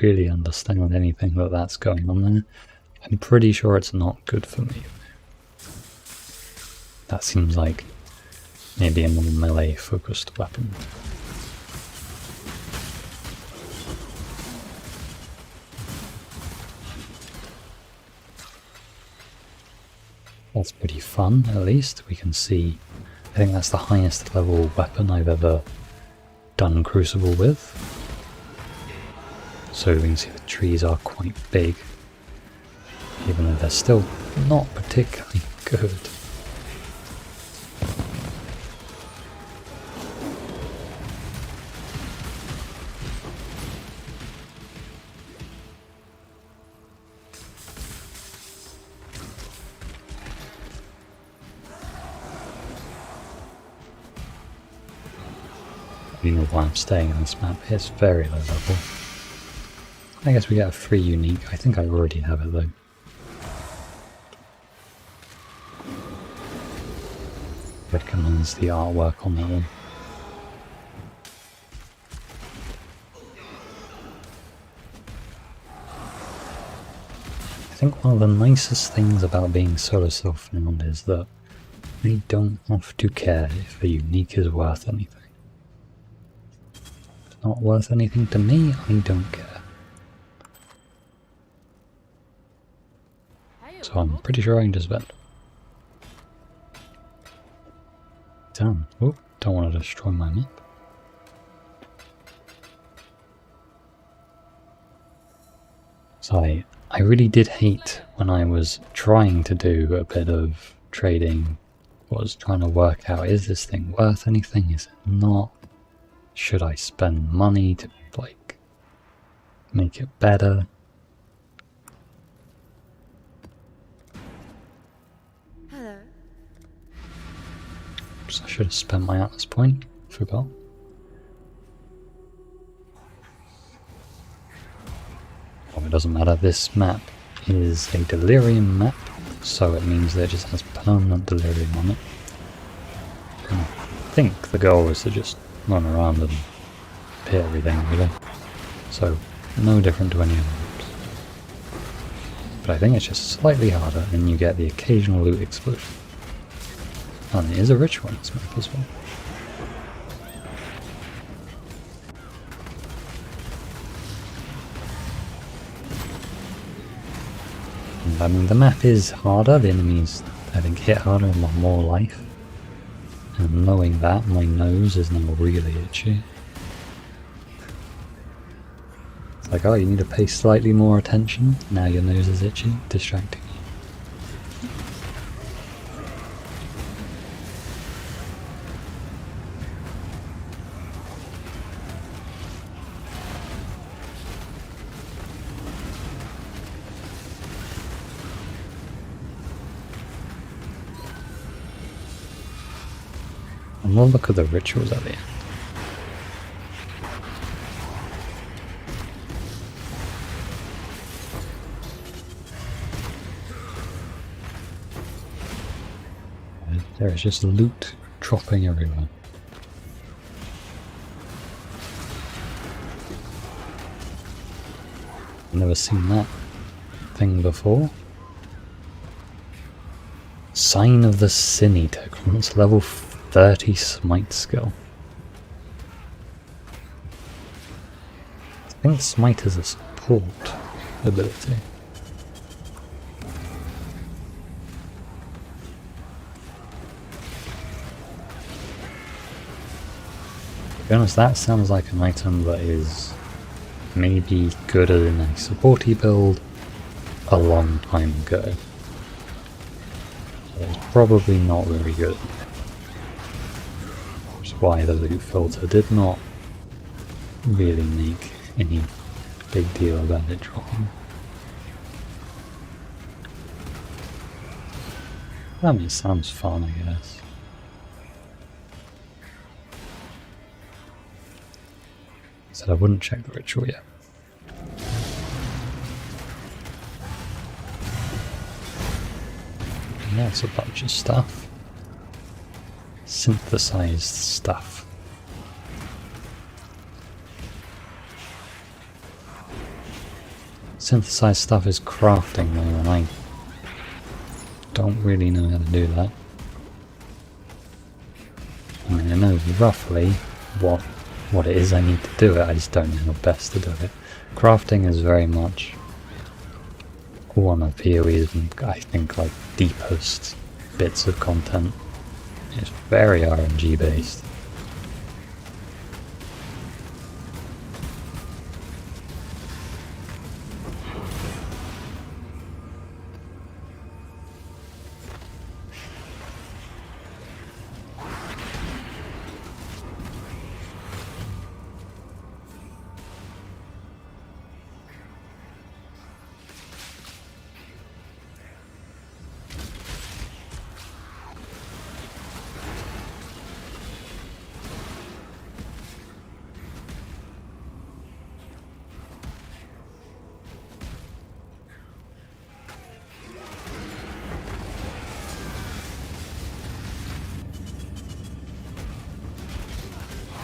really understand anything that's going on there. I'm pretty sure it's not good for me. That seems like maybe a more melee focused weapon. That's pretty fun, at least. We can see, I think that's the highest level weapon I've ever done Crucible with. So we can see the trees are quite big, even though they're still not particularly good. I don't know why I'm staying on this map. It's very low level. I guess we get a free unique. I think I already have it though. Recommends the artwork on that one. I think one of the nicest things about being solo self-found is that I don't have to care if a unique is worth anything. If it's not worth anything to me, I don't care. So I'm pretty sure I can just vent. Damn. Oh, don't want to destroy my map. So I really did hate when I was trying to do a bit of trading, was trying to work out, is this thing worth anything, is it not? Should I spend money to like make it better? should have spent my Atlas point. Forgot. Oh, it doesn't matter. This map is a delirium map, so it means that it just has permanent delirium on it. And I think the goal is to just run around and hit everything, really. So, no different to any other maps. But I think it's just slightly harder, and you get the occasional loot explosion. And it is a ritual in this map as well. And I mean, the map is harder, the enemies, I think, hit harder and want more life. And knowing that, my nose is now really itchy. It's like, oh, you need to pay slightly more attention. Now your nose is itchy, distracting you. And we'll look at the rituals at the end. There is just loot dropping everywhere. Never seen that thing before. Sign of the Sin Eater, grants level 30 smite skill. I think smite is a support ability. To be honest, that sounds like an item that is maybe good in a supporty build a long time ago. So it's probably not very good. Which is why the loot filter did not really make any big deal about it dropping. I mean, it sounds fun, I guess. Said I wouldn't check the ritual yet. And that's a bunch of stuff. Synthesized stuff. Synthesized stuff is crafting though, and I don't really know how to do that. I mean, I know roughly what it is I need to do it, I just don't know how best to do it. Crafting is very much one of PoE's, I think, like, deepest bits of content. It's very RNG based.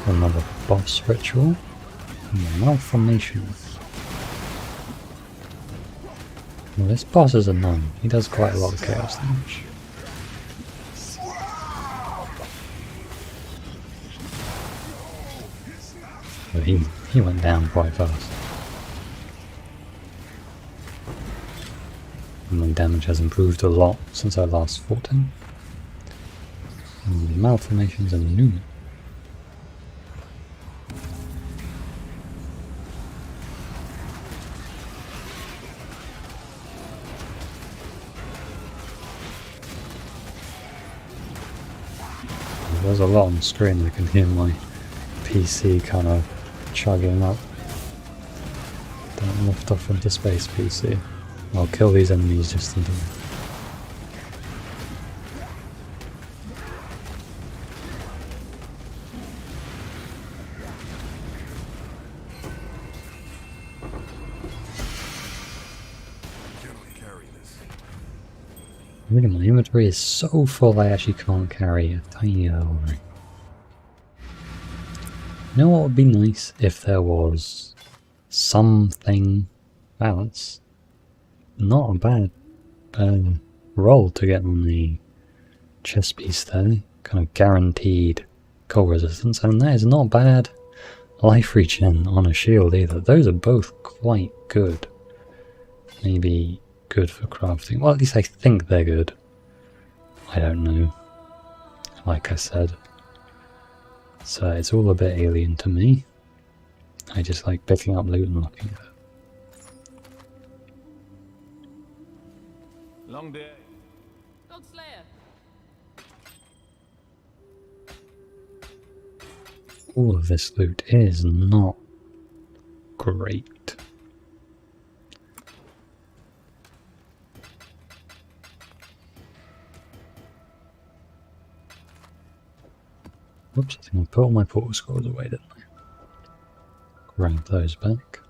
Another boss ritual. Malformation. Well, this boss is a gnome. He does quite a lot of chaos damage. But he went down quite fast. And my damage has improved a lot since I last fought him. And the malformations are new. There's a lot on the screen. I can hear my PC kind of chugging up. Don't lift off into space, PC. I'll kill these enemies just in time. Really, my inventory is so full I actually can't carry a tiny little ring. You know what would be nice if there was something... Wow, that's not a bad roll to get on the chest piece there. Kind of guaranteed cold resistance, and that is not bad life regen on a shield either. Those are both quite good. Maybe good for crafting. Well, at least I think they're good. I don't know. Like I said. So it's all a bit alien to me. I just like picking up loot and looking at it. Long day. Dog Slayer. All of this loot is not great. Whoops, I think I put all my portal scrolls away, didn't I? Grab those back.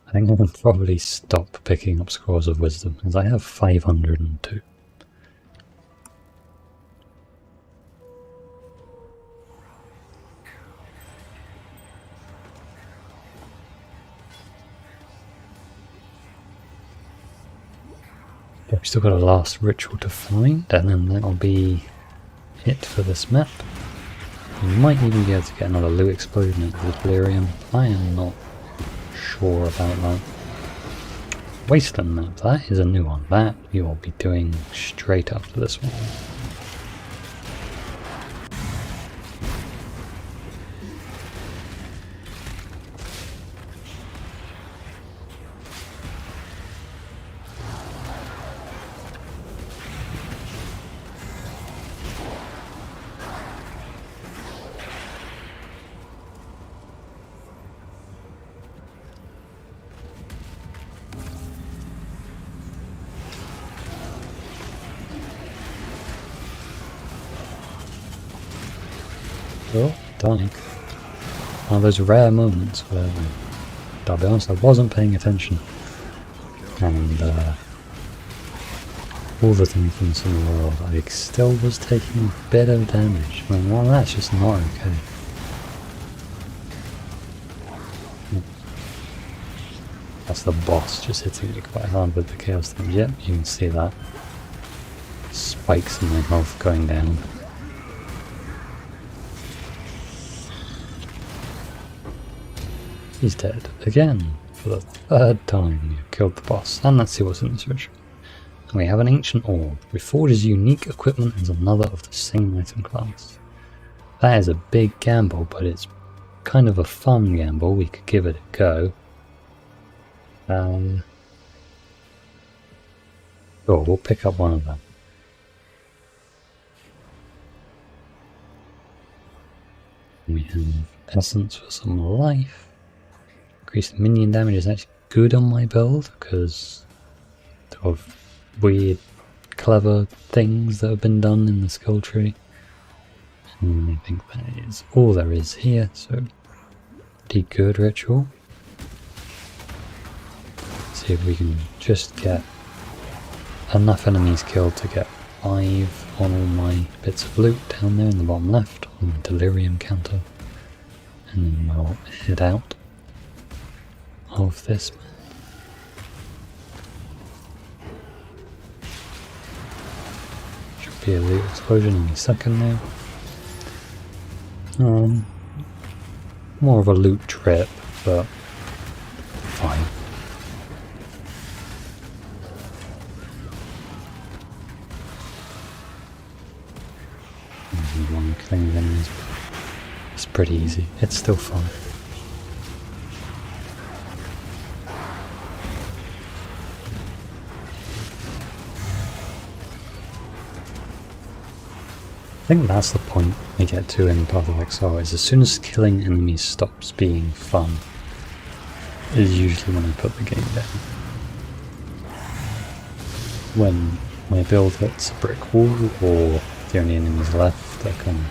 I think I will probably stop picking up scrolls of wisdom, because I have 502. But we've still got a last ritual to find, and then that'll be it for this map. We might even be able to get another loot explosion into the delirium. I am not sure about that. Wasteland map, that is a new one. That you will be doing straight after this one. Oh, dying. One of those rare moments where, I'll be honest, I wasn't paying attention. And all the things in the world, I still was taking a bit of damage. I mean, well, that's just not okay. That's the boss just hitting me quite hard with the chaos thing. Yep, you can see that. Spikes in my health going down. He's dead again for the third time. You've killed the boss. And let's see what's in this ritual. We have an ancient orb. Reforges unique equipment as another of the same item class. That is a big gamble, but it's kind of a fun gamble. We could give it a go. Sure, we'll pick up one of them. We have essence for some life. Increased minion damage is actually good on my build because of weird, clever things that have been done in the skill tree. And I think that is all there is here, so pretty good ritual. See if we can just get enough enemies killed to get 5 on all my bits of loot down there in the bottom left on the delirium counter. And then we'll head out of this. Should be a loot explosion any second now. More of a loot trip, but fine. One thing of enemies. It's pretty easy. It's still fun. I think that's the point we get to in Path of Exile, is as soon as killing enemies stops being fun, is usually when I put the game down. When my build hits a brick wall, or the only enemies left are kind of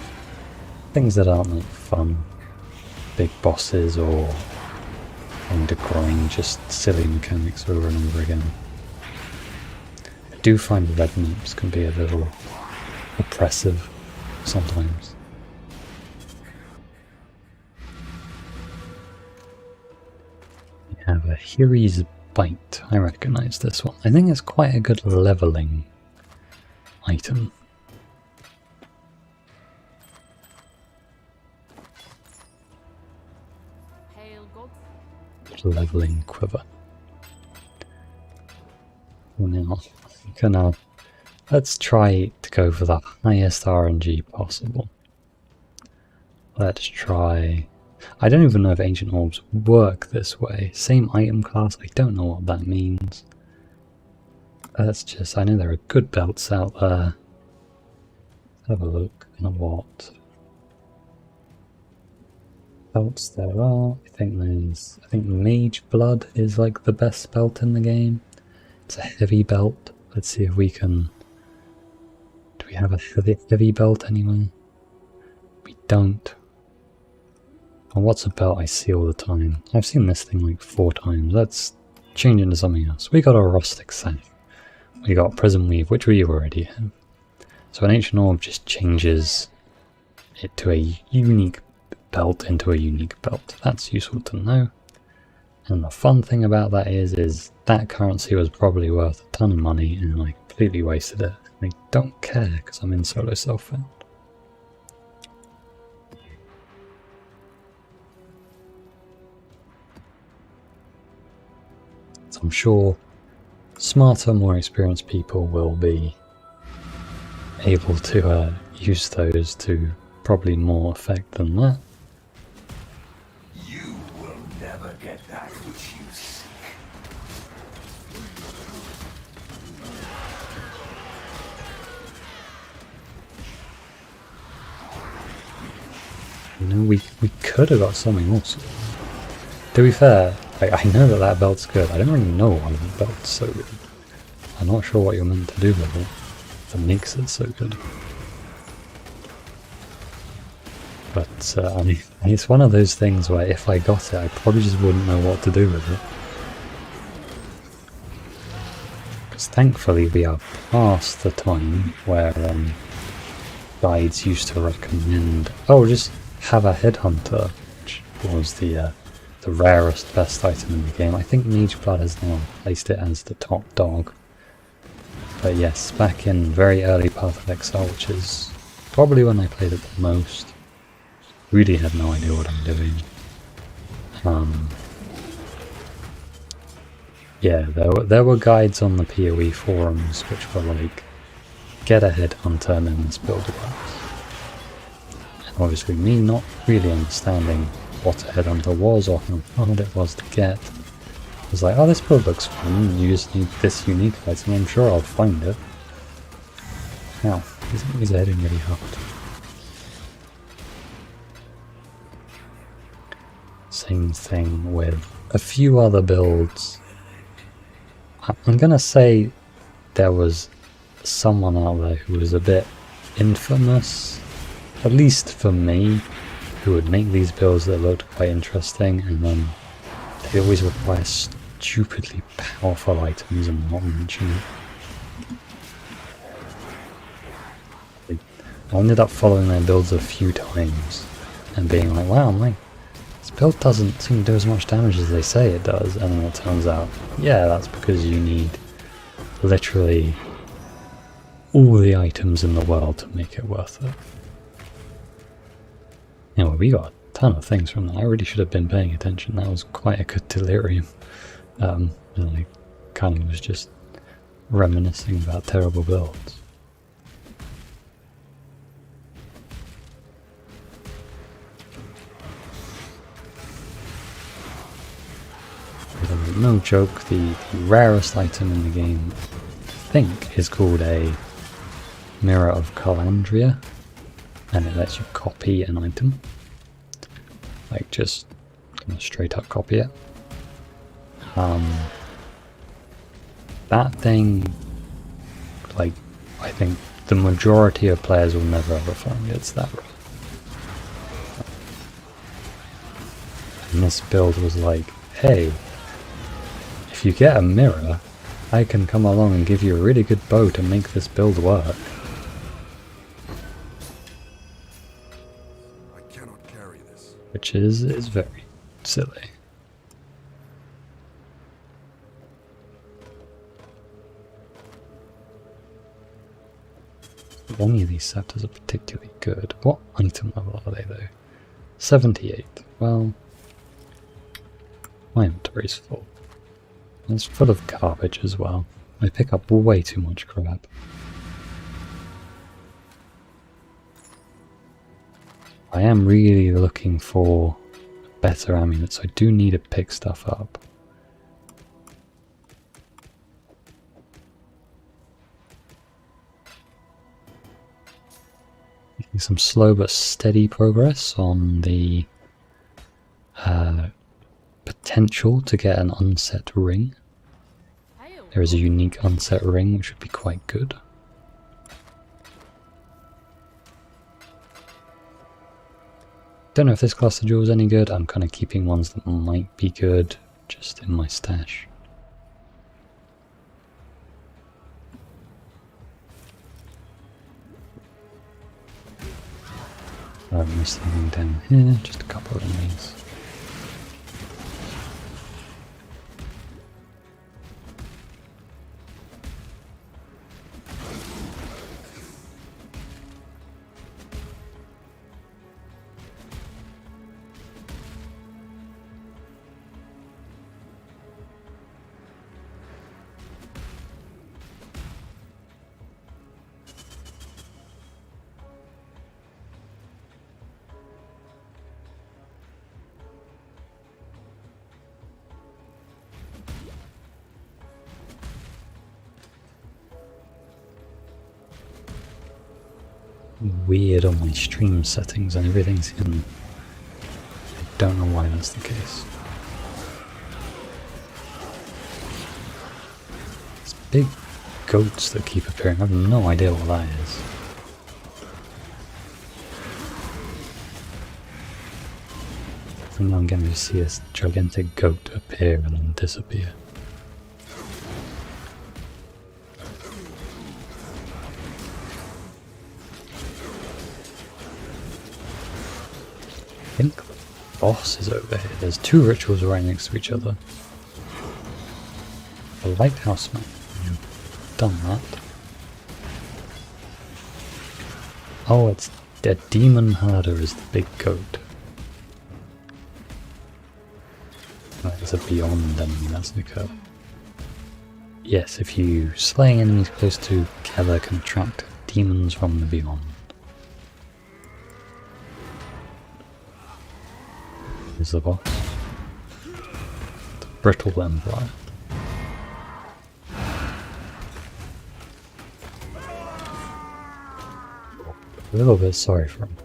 things that aren't like fun, big bosses, or having to grind just silly mechanics over and over again. do find the red maps can be a little oppressive sometimes. We have a Hiri's Bite. I recognise this one. I think it's quite a good levelling item. Hail God. Levelling quiver. Now, let's try to go for the highest RNG possible. Let's try... I don't even know if Ancient Orbs work this way. Same item class, I don't know what that means. Let's just... I know there are good belts out there. Let's have a look at what belts there are. I think Mage Blood is like the best belt in the game. It's a heavy belt. Let's see if we can... Do we have a heavy belt anywhere? We don't. And what's a belt I see all the time? I've seen this thing like 4 times. Let's change into something else. We got a Rustic Sack. We got Prism Weave, which we already have. So an Ancient Orb just changes it to a unique belt into a unique belt. That's useful to know. And the fun thing about that is that currency was probably worth a ton of money and I completely wasted it. I don't care because I'm in solo self-found. So I'm sure smarter, more experienced people will be able to use those to probably more effect than that. You will never get that which you seek. You know, we could have got something else. To be fair, I know that belt's good. I don't really know why that belt's so good. I'm not sure what you're meant to do with it that makes it so good. But I mean, it's one of those things where if I got it, I probably just wouldn't know what to do with it. Because thankfully we are past the time where guides used to recommend, oh, just have a headhunter, which was the rarest, best item in the game. I think Mage Blood has now placed it as the top dog. But yes, back in very early Path of Exile, which is probably when I played it the most, really had no idea what I'm doing. Yeah, there were guides on the PoE forums which were like, get a headhunter and then this build works. And obviously me not really understanding what a headhunter was or how hard it was to get, I was like, oh, this build looks fun, you just need this unique item, I'm sure I'll find it. Now, he's heading really hard. Same thing with a few other builds. I'm gonna say there was someone out there who was a bit infamous, at least for me, who would make these builds that looked quite interesting and then they always require stupidly powerful items and not mention it. I ended up following their builds a few times and being like, wow, this build doesn't seem to do as much damage as they say it does, and then it turns out, yeah, that's because you need literally all the items in the world to make it worth it. Anyway, we got a ton of things from that. I really should have been paying attention. That was quite a good delirium. And I kind of was just reminiscing about terrible builds. No joke, the rarest item in the game, I think, is called a Mirror of Calandria, and it lets you copy an item. Like, just straight up copy it. That thing, like, I think the majority of players will never ever find it's that rare. And this build was like, hey, if you get a mirror, I can come along and give you a really good bow to make this build work. I cannot carry this. Which is very silly. Only of these scepters are particularly good. What item level are they though? 78. Well, my inventory's full. It's full of garbage as well. I pick up way too much crap. I am really looking for better amulet, so I do need to pick stuff up. Making some slow but steady progress on the potential to get an unset ring. There is a unique unset ring which would be quite good. Don't know if this cluster jewel is any good. I'm kind of keeping ones that might be good just in my stash. I haven't missed anything down here, just a couple of enemies. Weird on my stream settings and everything's hidden. I don't know why that's the case. It's big goats that keep appearing. I have no idea what that is. Every now and again we see this gigantic goat appear and then disappear. I think the boss is over here. There's two rituals right next to each other. The lighthouse man. You've done that. Oh, it's the demon herder is the big goat. That is a beyond enemy, that's the curve. Yes, if you slay enemies close to Keller can attract demons from the beyond. Is the boss. The Brittle Empire. A little bit sorry for him.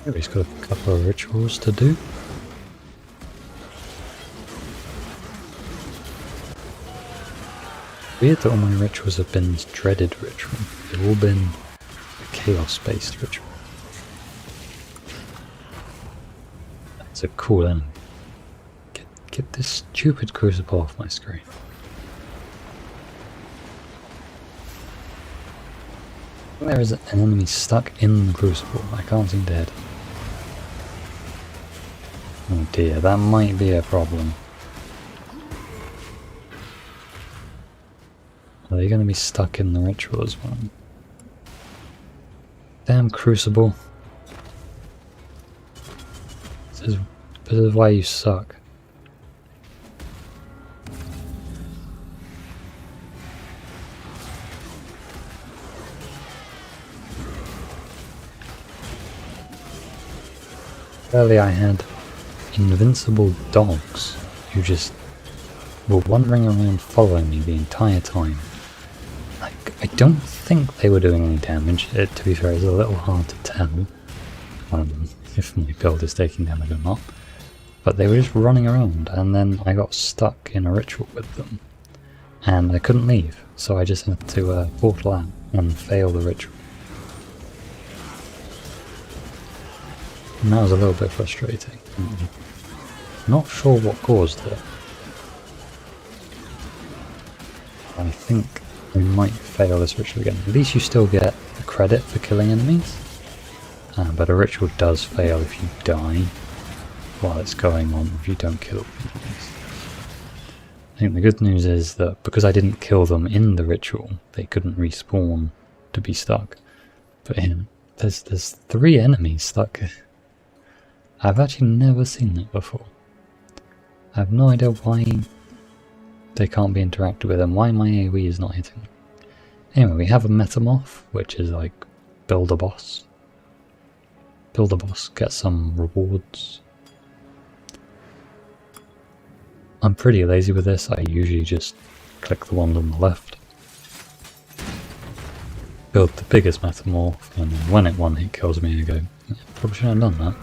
Maybe he's got a couple of rituals to do. Weird that all my rituals have been dreaded ritual. They've all been a chaos-based ritual. That's a cool enemy. Get this stupid crucible off my screen. There is an enemy stuck in the crucible. I can't seem to hit it. Oh dear, that might be a problem. Are they going to be stuck in the ritual as well? Damn crucible. This is why you suck. Earlier I had invincible dogs who just were wandering around following me the entire time. I don't think they were doing any damage. To be fair, it's a little hard to tell if my build is taking damage or not. But they were just running around, and then I got stuck in a ritual with them. and I couldn't leave, so I just had to portal out and fail the ritual. And that was a little bit frustrating. Not sure what caused it. I think we might fail this ritual again. At least you still get the credit for killing enemies. But a ritual does fail if you die while it's going on, if you don't kill enemies. I think the good news is that because I didn't kill them in the ritual, they couldn't respawn to be stuck. But yeah, there's 3 enemies stuck. I've actually never seen that before. I have no idea why they can't be interacted with and why my AoE is not hitting. Anyway, we have a metamorph, which is like build a boss. Build a boss, get some rewards. I'm pretty lazy with this, I usually just click the one on the left. Build the biggest metamorph, and then when it one-hit kills me I go, yeah, probably shouldn't have done that.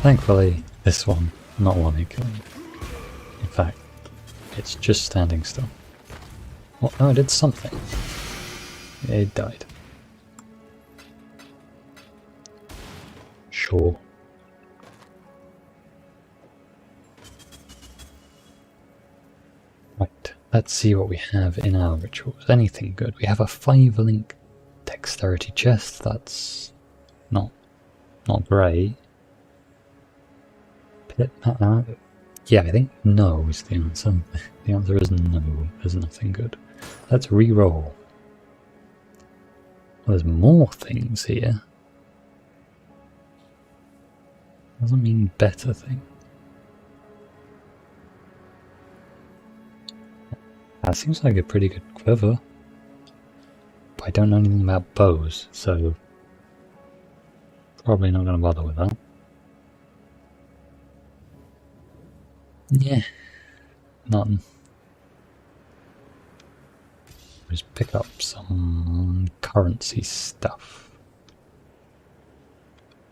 Thankfully, this one, not one-hit killing. In fact, it's just standing still. Oh, no, it did something. It died. Sure. Right, let's see what we have in our rituals. Anything good? We have a 5-link dexterity chest. That's not great. Yeah, I think no is the answer. The answer is no. There's nothing good. Let's re-roll. Well, there's more things here. Doesn't mean better thing. That seems like a pretty good quiver. But I don't know anything about bows, so probably not going to bother with that. Yeah, nothing. Just pick up some currency stuff.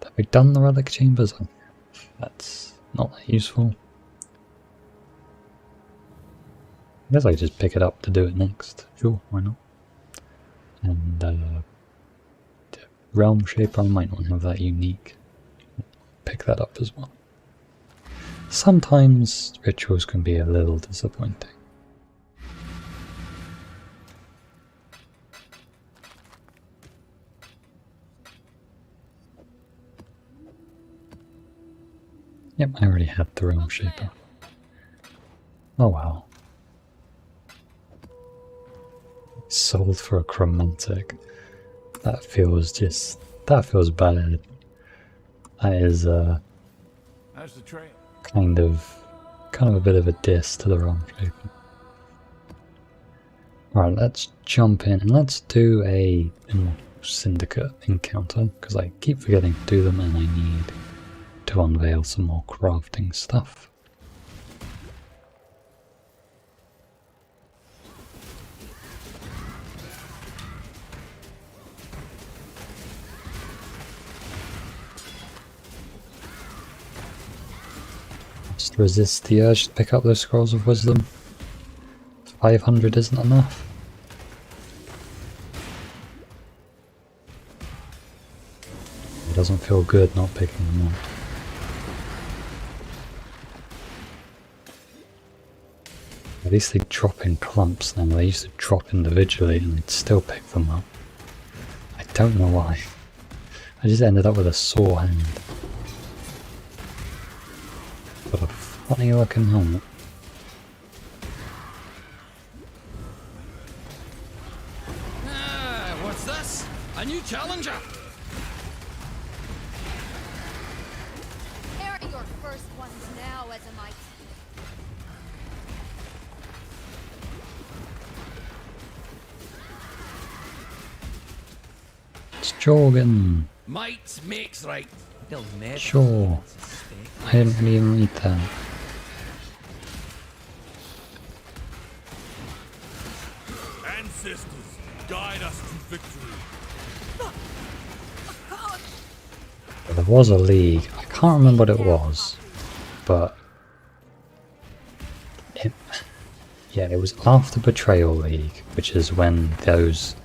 Have we done the relic chambers? That's not that useful. I guess I just pick it up to do it next. Sure, why not? And the realm shaper, I might not have that unique. Pick that up as well. Sometimes rituals can be a little disappointing. Yep, I already had the realm shaper. Oh wow. Sold for a chromatic. That feels bad. That is How's the trail? kind of a bit of a diss to the realm shaper. Alright, let's jump in and let's do a syndicate encounter, because I keep forgetting to do them and I need to unveil some more crafting stuff. Just resist the urge to pick up those scrolls of wisdom. 500 isn't enough. It doesn't feel good not picking them up. At least they drop in clumps now. They used to drop individually and I'd still pick them up. I don't know why. I just ended up with a sore hand. Got a funny looking helmet. What's this? A new challenger? Carry your first ones now, Ezamite. It's Jorgen. Might makes right. They'll never. Sure. I didn't really even read that. Ancestors, guide us to victory. There was a league. I can't remember what it was, but Yeah, it was after Betrayal League, which is when those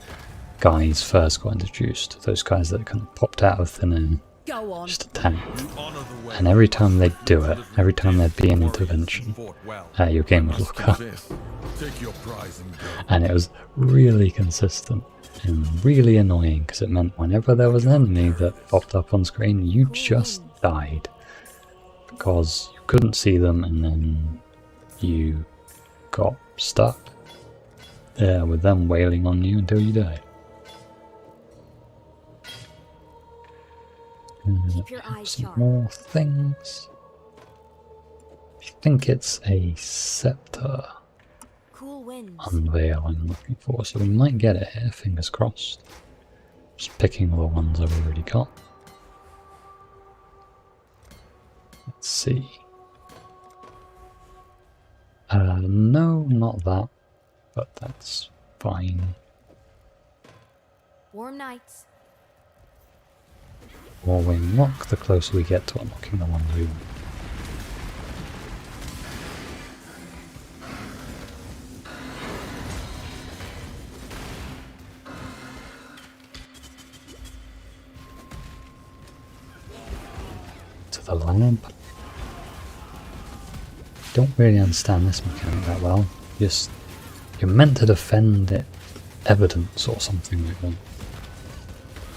guys first got introduced. Those guys that kind of popped out of thin air, Go on. just attacked. You honor the way. And every time they'd do it, every time there'd be an intervention, your game would look up. Take your prize and go. And it was really consistent and really annoying because it meant whenever there was an enemy that popped up on screen, you just died. Because you couldn't see them and then you got stuck there with them wailing on you until you died. Keep your eyes Some sharp. more things. I think it's a scepter Cool winds. unveil I'm looking for, so we might get it here, fingers crossed. Just picking all the ones I've already got. Let's see. No, not that, but that's fine. Warm nights. The more we unlock, the closer we get to unlocking the ones we want. To the lab. Don't really understand this mechanic that well. Just you're meant to defend it, evidence or something like that.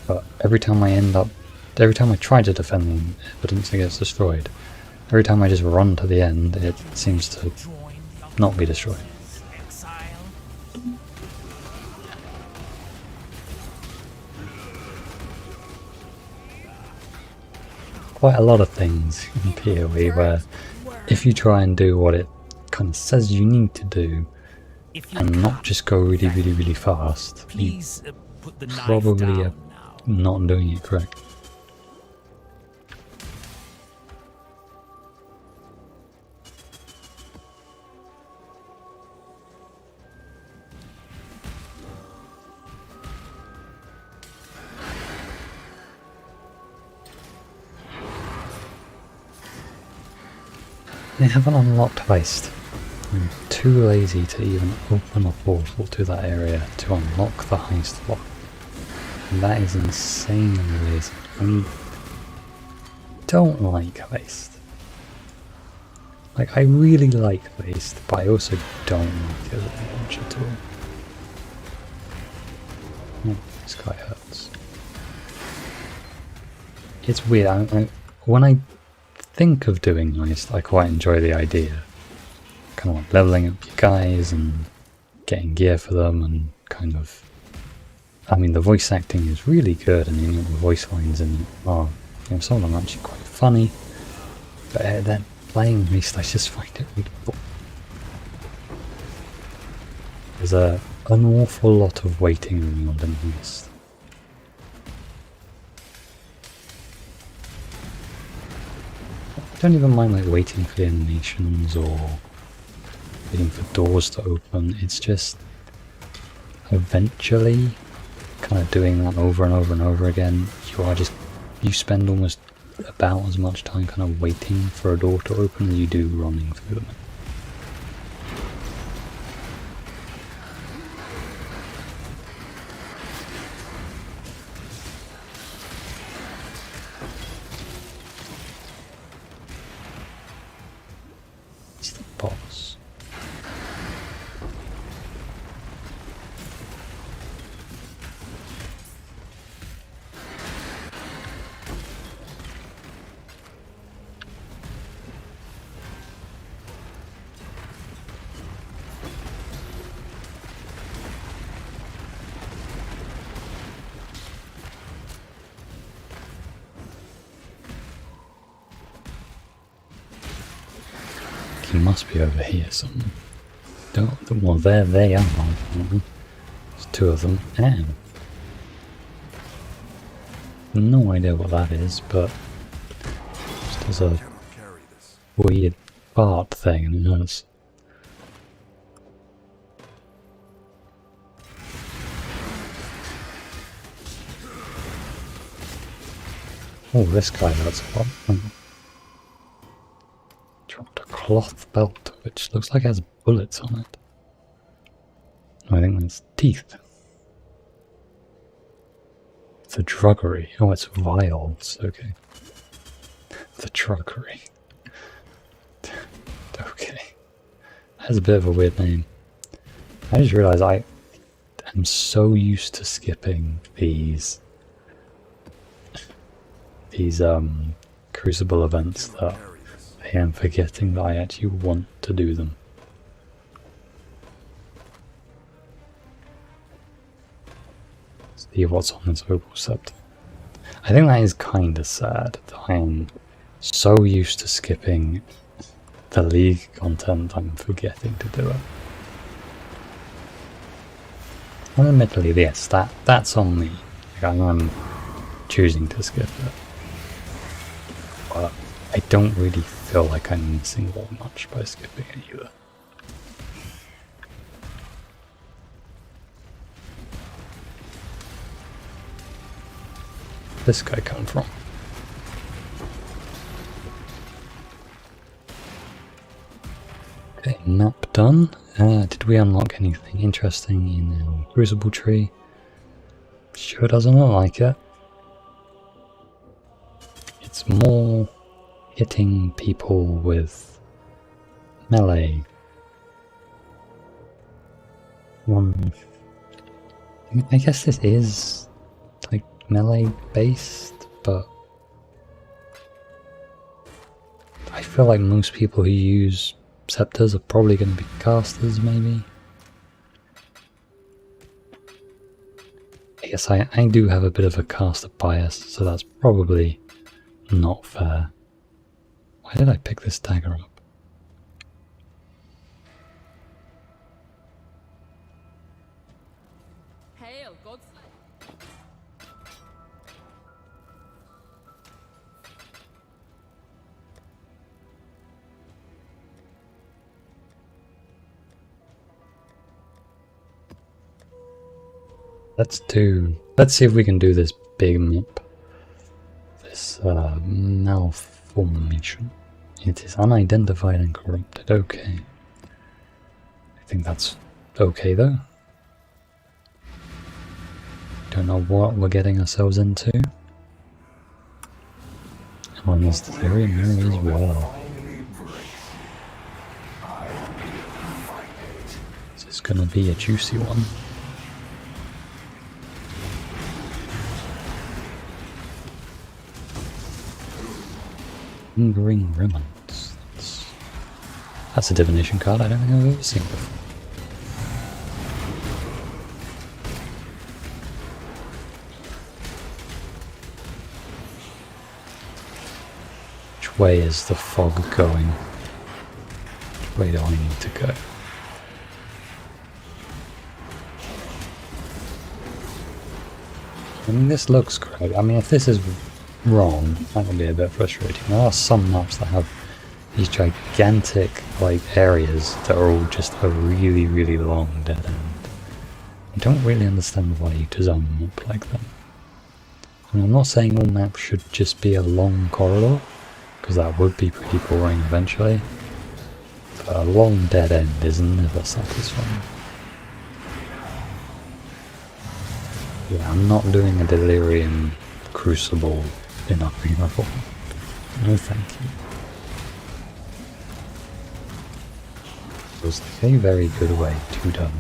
But every time I try to defend the evidence, it gets destroyed. Every time I just run to the end, it seems to not be destroyed. Quite a lot of things in PoE where if you try and do what it kind of says you need to do and not just go really, really, really fast, you put the knife probably are down now. not doing it correct. They haven't unlocked Heist. I'm too lazy to even open a portal to that area to unlock the Heist block. And that is insanely lazy. I don't like Heist. Like, I really like Heist, but I also don't like it very much at all. Oh, this guy hurts. It's weird. When I think of doing Heist, I quite enjoy the idea. Kind of like leveling up your guys and getting gear for them and kind of... I mean, the voice acting is really good and the voice lines in it are... some of them are actually quite funny. But then playing Heist, I just find it really boring. There's an awful lot of waiting around in Heist. I don't even mind like waiting for the animations or waiting for doors to open. It's just eventually kind of doing that over and over and over again. You spend almost about as much time kind of waiting for a door to open as you do running through them. It's the boss. He must be over here somewhere. Well, there they are. There's two of them. And no idea what that is, but just does a Carry this. weird fart thing and it hurts. Oh, this guy hurts a lot. Dropped a cloth belt, which looks like it has bullets on it. I think that's teeth. It's a druggery. Oh, it's vials. Okay. The druggery. Okay. That's a bit of a weird name. I just realised I am so used to skipping these Crucible events that I am forgetting that I actually want to do them. See what's on this opal scepter. I think that is kind of sad that I am so used to skipping the League content I'm forgetting to do it. And admittedly, yes, that's on me. Like, I'm choosing to skip it. But I don't really feel like I'm missing that much by skipping it either. Where'd this guy come from? Okay, map done. Did we unlock anything interesting in our Crucible tree? Sure doesn't look like it. It's more hitting people with melee. I guess this is like melee based, but I feel like most people who use scepters are probably going to be casters, maybe. I guess I do have a bit of a caster bias, so that's probably not fair. Why did I pick this dagger up? Hail, gods. Let's see if we can do this big map. This malformation. It is unidentified and corrupted. Okay. I think that's okay though. Don't know what we're getting ourselves into. On this theory mirror as well. This is gonna be a juicy one. Lingering remnants. That's a divination card I don't think I've ever seen before. Which way is the fog going? Which way do I need to go? I mean, this looks great. I mean, if this is wrong, that would be a bit frustrating. There are some maps that have these gigantic like areas that are all just a really, really long dead end. I don't really understand why you design a map like that. I mean, I'm not saying all maps should just be a long corridor, because that would be pretty boring eventually, but a long dead end is never satisfying. Yeah, I'm not doing a Delirium Crucible in Arena form. No thank you. It was like a very good way to done.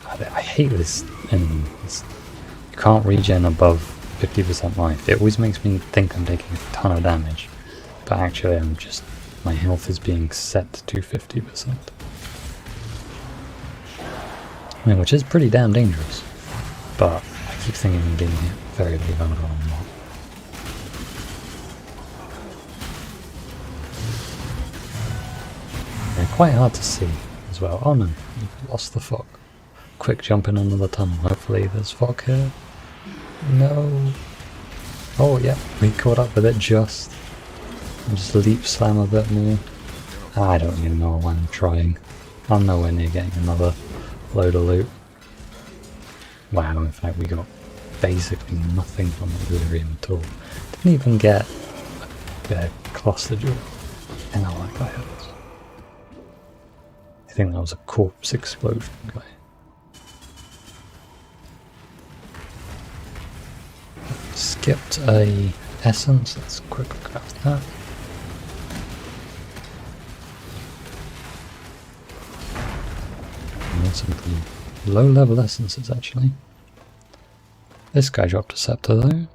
I hate this enemy. You can't regen above 50% life. It always makes me think I'm taking a ton of damage, but actually I'm just, my health is being set to 50%. I mean, which is pretty damn dangerous, but I keep thinking I'm being hit very, very hard on a lot. They're quite hard to see as well. Oh no, we've lost the fog. Quick jump in under the tunnel. Hopefully there's fog here. No. Oh yeah, we caught up with it just. I'll just leap slam a bit more. I don't even know why I'm trying. I'm nowhere near getting another load of loot. Wow, in fact we got basically nothing from the Delirium at all. Didn't even get get a cluster drill. And how that guy hurts. I think that was a corpse explosion guy. Skipped a essence, let's quickly craft that. And some pretty low level essences actually. This guy dropped a scepter though.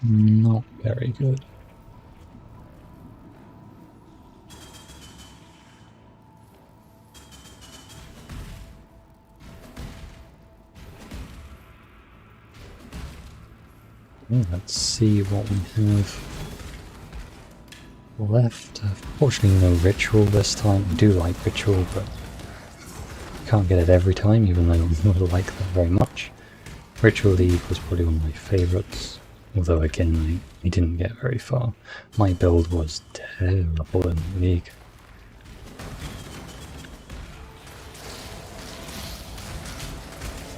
Not very good. Let's see what we have left. Fortunately no ritual this time. I do like ritual, but you can't get it every time, even though I don't like that very much. Ritual League was probably one of my favourites, although again I didn't get very far. My build was terrible in the League.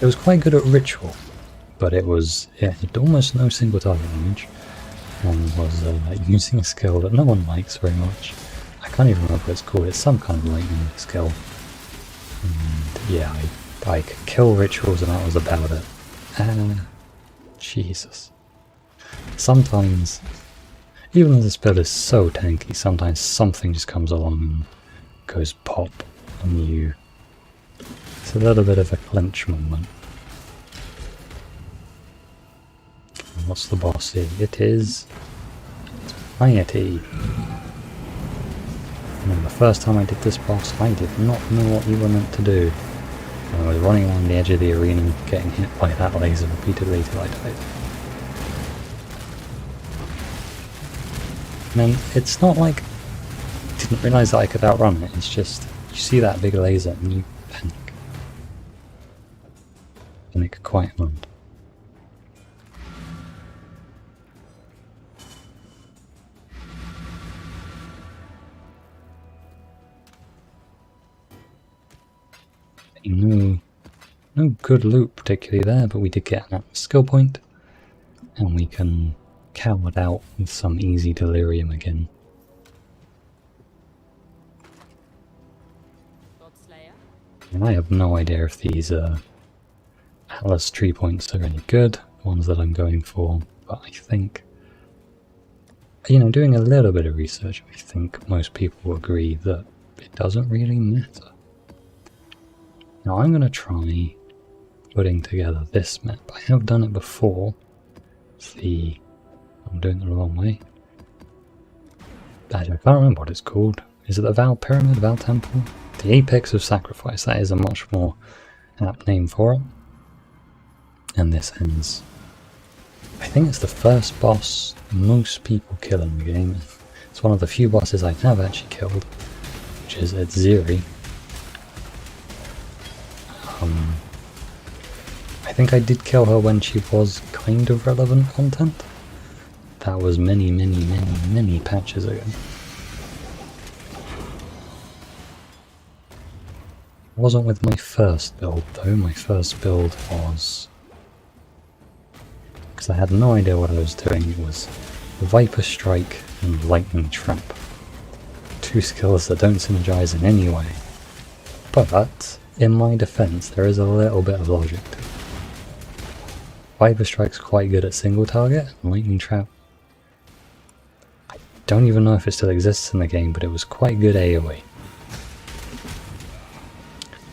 It was quite good at ritual, but it had almost no single target damage, and was using a skill that no one likes very much. I can't even remember what it's called. It's some kind of lightning skill. And yeah, I could kill rituals and that was about it. Jesus. Sometimes, even though this build is so tanky, sometimes something just comes along and goes pop, and it's a little bit of a clinch moment. What's the boss here? It is Piety. And the first time I did this boss, I did not know what you were meant to do. I was running along the edge of the arena, getting hit by that laser repeatedly till I died. And then it's not like I didn't realise that I could outrun it, it's just you see that big laser and you panic. Panic quite a lot. No good loot particularly there, but we did get an skill point, and we can cow it out with some easy delirium again. And I have no idea if these Atlas tree points are any good, the ones that I'm going for, but I think, doing a little bit of research, I think most people will agree that it doesn't really matter. Now I'm going to try putting together this map. I have done it before. I'm doing it the wrong way. I can't remember what it's called. Is it the Val Pyramid, Val Temple? The Apex of Sacrifice, that is a much more apt name for it. And this ends. I think it's the first boss most people kill in the game. It's one of the few bosses I have actually killed, which is at Ziri. I think I did kill her when she was kind of relevant content. That was many patches ago. It wasn't with my first build though. My first build was, because I had no idea what I was doing, it was Viper Strike and Lightning Trap. Two skills that don't synergize in any way. But in my defense, there is a little bit of logic to it. Viper Strike's quite good at single target, and Lightning Trap, I don't even know if it still exists in the game, but it was quite good AoE.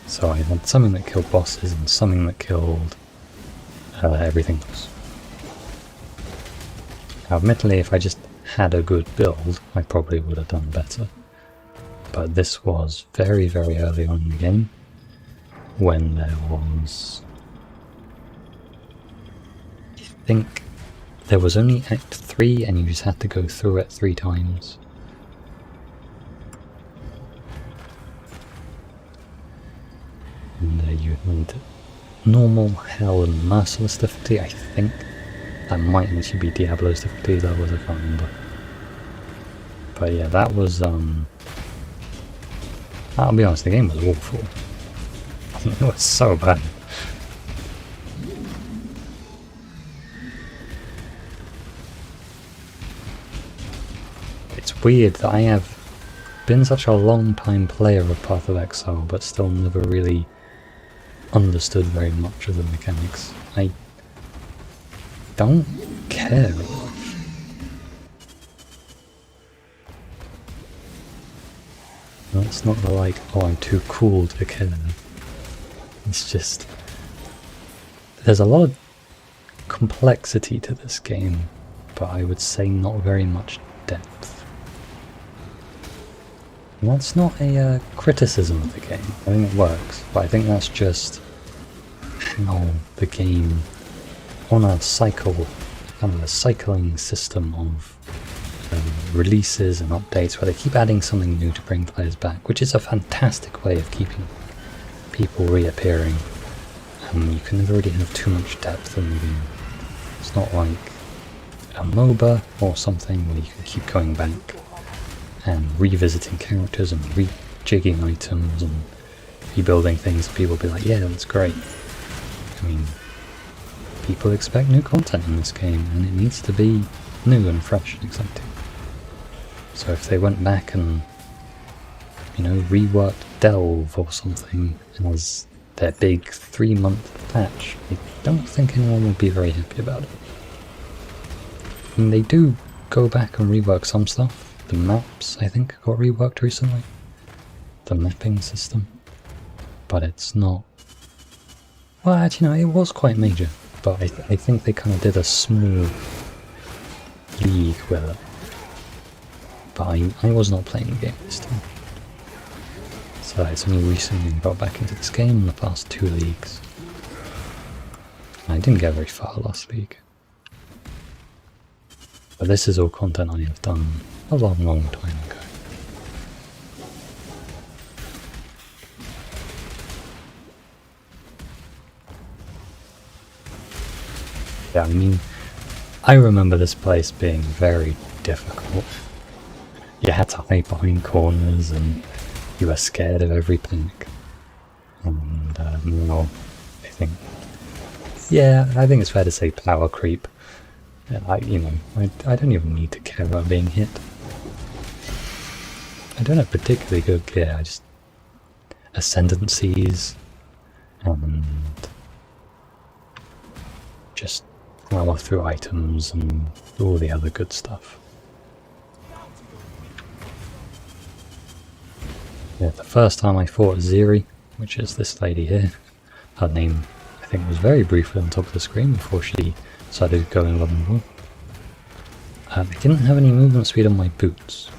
So I had something that killed bosses and something that killed everything else. Now, admittedly, if I just had a good build, I probably would have done better. But this was very early on in the game, when there was, I think there was only Act 3 and you just had to go through it 3 times. And you had normal, hell and merciless difficulty. I think that might actually be Diablo's difficulty levels, I can't remember. But yeah, that was I'll be honest, the game was awful. It was so bad. weird that I have been such a long time player of Path of Exile, but still never really understood very much of the mechanics. I don't care much. It's not the like, oh, I'm too cool to care. It's just, there's a lot of complexity to this game, but I would say not very much depth. And that's not a criticism of the game. I think it works, but I think that's just how the game, on a cycle, kind of a cycling system of releases and updates where they keep adding something new to bring players back, which is a fantastic way of keeping people reappearing. You can never really have too much depth in the game. It's not like a MOBA or something where you can keep going back and revisiting characters and rejigging items and rebuilding things, and people will be like, yeah, that's great. I mean, people expect new content in this game, and it needs to be new and fresh and exciting. So if they went back and, you know, reworked Delve or something as their big 3-month patch, I don't think anyone would be very happy about it. I mean, they do go back and rework some stuff. The maps, I think, got reworked recently. The mapping system. But it's not... Well, actually, no, it was quite major. But I think they kind of did a small league with it. But I was not playing the game this time. So it's only recently got back into this game in the past 2 leagues. I didn't get very far last league. But this is all content I have done a long, long time ago. Yeah, I mean, I remember this place being very difficult. You had to hide behind corners and you were scared of every panic. And now, I think it's fair to say power creep. I don't even need to care about being hit. I don't have particularly good gear, I just... ascendancies, and just power through items and all the other good stuff. Yeah, the first time I fought Ziri, which is this lady here, her name I think was very briefly on top of the screen before she decided to go in level 1. I didn't have any movement speed on my boots.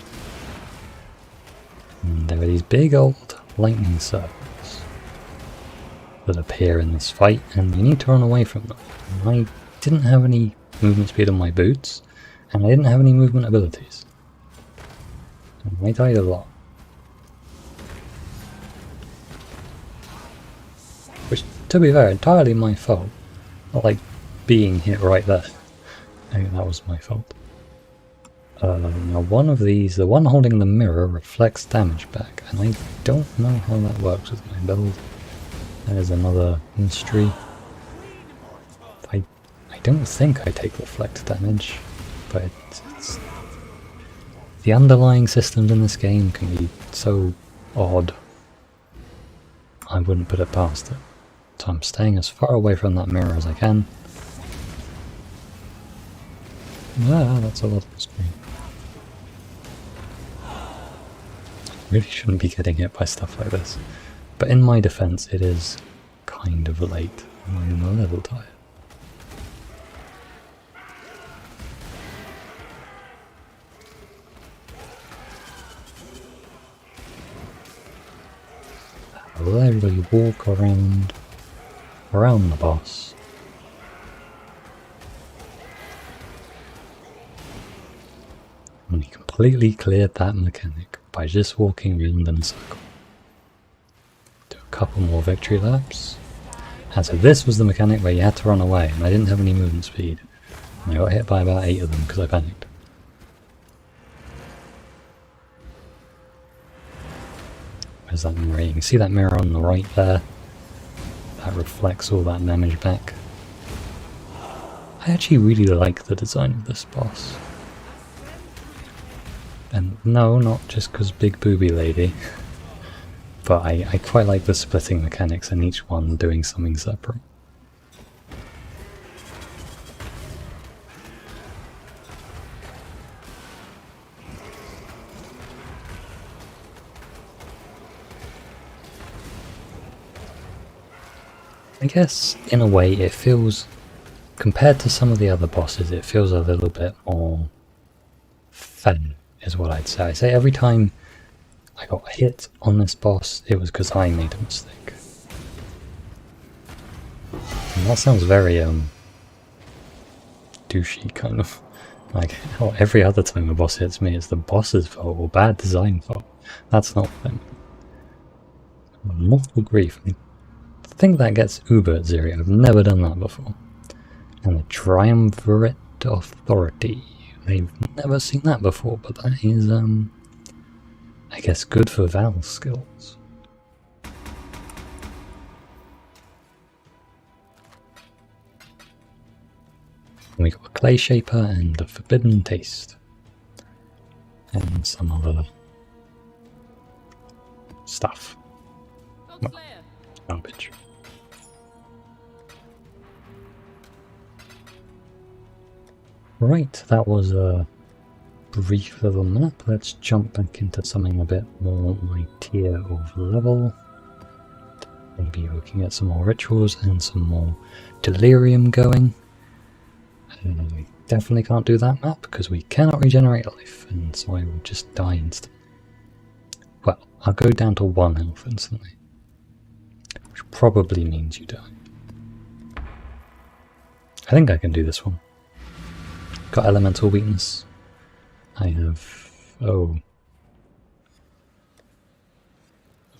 And there are these big old lightning circles that appear in this fight, and you need to run away from them. And I didn't have any movement speed on my boots, and I didn't have any movement abilities. And I died a lot. Which, to be fair, entirely my fault. Not like being hit right there. I think that was my fault. Now one of these, the one holding the mirror, reflects damage back, and I don't know how that works with my build. That is another mystery. I don't think I take reflect damage, but it's... The underlying systems in this game can be so odd. I wouldn't put it past it. So I'm staying as far away from that mirror as I can. Ah, that's a lot of the screen. Really shouldn't be getting hit by stuff like this. But in my defense, it is kind of late. I'm a little tired. I'll literally walk around the boss. And he completely cleared that mechanic by just walking around in a circle. Do a couple more victory laps. And so this was the mechanic where you had to run away, and I didn't have any movement speed. And I got hit by about 8 of them because I panicked. Where's that mirror? You can see that mirror on the right there. That reflects all that damage back. I actually really like the design of this boss. And no, not just because big booby lady. But I quite like the splitting mechanics and each one doing something separate. I guess, in a way, it feels, compared to some of the other bosses, it feels a little bit more fair, is what I'd say. I'd say every time I got hit on this boss, it was because I made a mistake. And that sounds very, douchey, kind of. Like, how every other time a boss hits me, it's the boss's fault or bad design fault. That's not them. Mortal grief. I think that gets Uber at Zeri. I've never done that before. And the Triumvirate Authority. I've never seen that before, but that is, I guess good for Val skills. We got a Clay Shaper and a Forbidden Taste. And some other stuff. Garbage. Right, that was a brief little map. Let's jump back into something a bit more my tier of level. Maybe we can get some more rituals and some more delirium going. We definitely can't do that map because we cannot regenerate life, and so I will just die instantly. Well, I'll go down to 1 health instantly, which probably means you die. I think I can do this one. Got elemental weakness. I have... oh.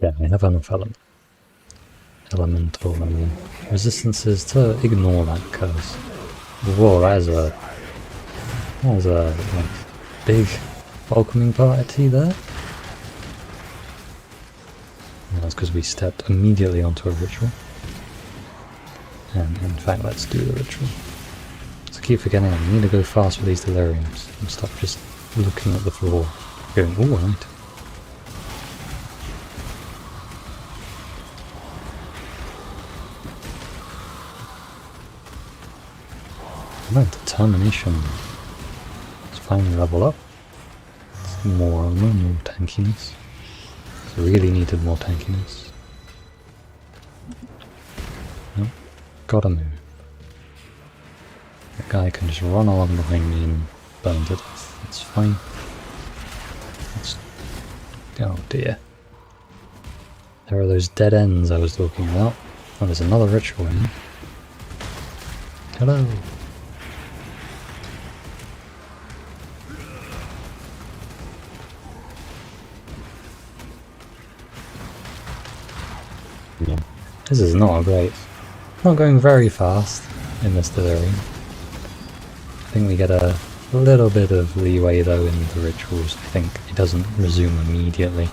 Yeah, I have enough elemental resistances to ignore that curse. Whoa, that is a like, big welcoming party there. And that's because we stepped immediately onto a ritual. And in fact, let's do the ritual. So I keep forgetting I need to go fast with these deliriums and stop just looking at the floor, going, "Ooh, right." My determination. Let's finally level up. More armor, more tankiness. So really needed more tankiness. Nope. Gotta move. That guy can just run along behind me and burn to death. It's fine. Oh dear. There are those dead ends I was talking about. Oh, there's another ritual in here. Hello. Yeah. This is not great. Not going very fast in this delirium. I think we get a little bit of leeway though in the rituals. I think it doesn't resume immediately.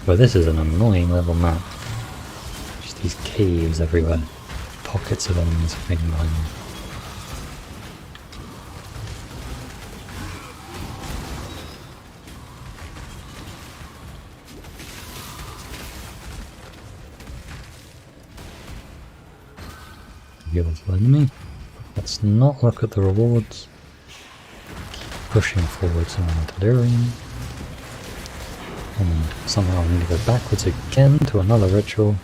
But this is an annoying little map. Just these caves everywhere. Pockets of enemies hiding behind them. Beautiful enemy. Let's not look at the rewards. Keep pushing forwards in the delirium. And somehow I need to go backwards again to another ritual.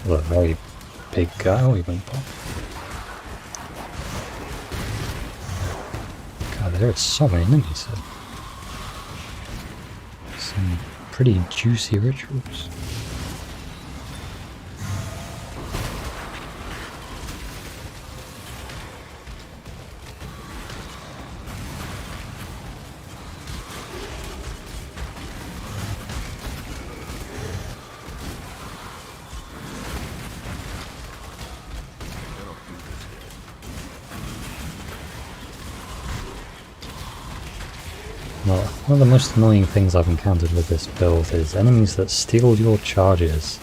Well, a very big guy we went by. God, there are so many enemies here. Some pretty juicy rituals. Well, one of the most annoying things I've encountered with this build is enemies that steal your charges.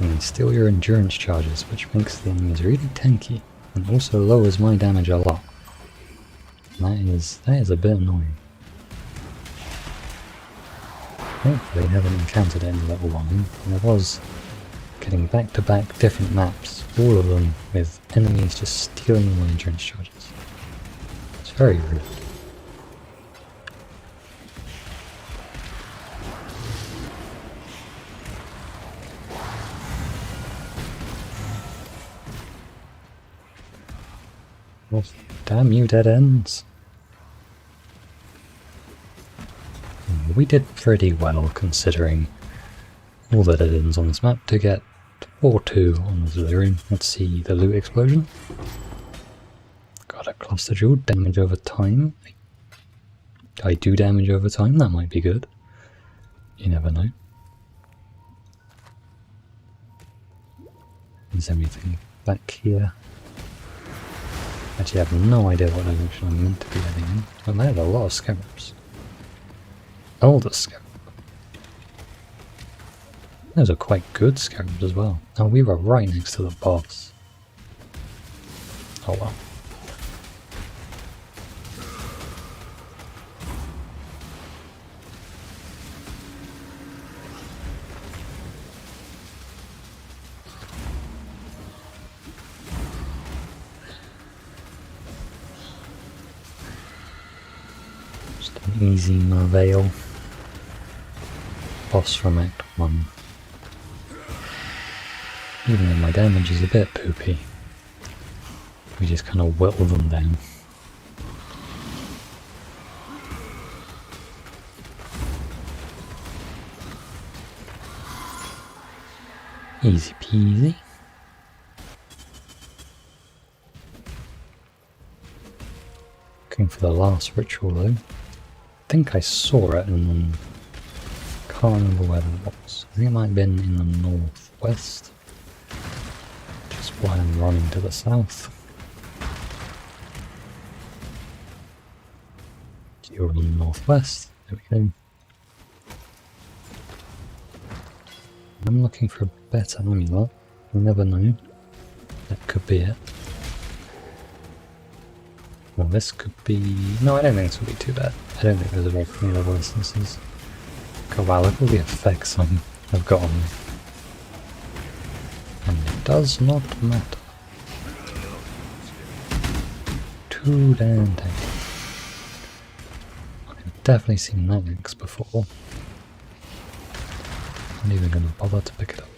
And they steal your endurance charges, which makes the enemies really tanky. and also lowers my damage a lot. And that is a bit annoying. Thankfully I haven't encountered it in a little while, and I was getting back-to-back different maps, all of them with enemies just stealing all my endurance charges. It's very rude. Well, damn you, dead ends. We did pretty well considering all the dead ends on this map to get 4-2 on the delirium. Let's see the loot explosion. Got a cluster jewel, damage over time. I do damage over time, that might be good. You never know. Is anything back here? Actually, I have no idea what direction I'm meant to be heading in. Oh, I have a lot of scarabs. Elder scarab. Those are quite good scarabs as well. Oh, we were right next to the boss. Oh well. Just an easy Marvale. Boss from Act 1. Even though my damage is a bit poopy, we just kind of whittle them down. Easy peasy. Looking for the last ritual though. I think I saw it and then can't remember where it was. I think it might have been in the northwest. Just why I'm running to the south. You're on the northwest. There we go. I'm looking for a better amulet. You never know. That could be it. Well, this could be... No, I don't think this will be too bad. I don't think there's a very many other instances. God, wow, look at all the effects I've got on me. And it does not matter. Too damn tanky. I've definitely seen that X before. I'm not even going to bother to pick it up.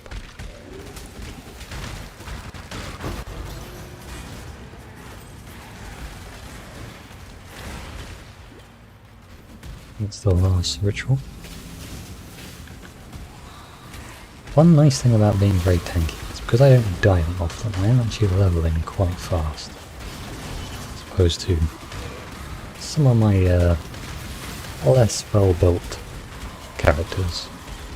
That's the last ritual. One nice thing about being very tanky is because I don't die that often, I am actually leveling quite fast. As opposed to some of my less well-built characters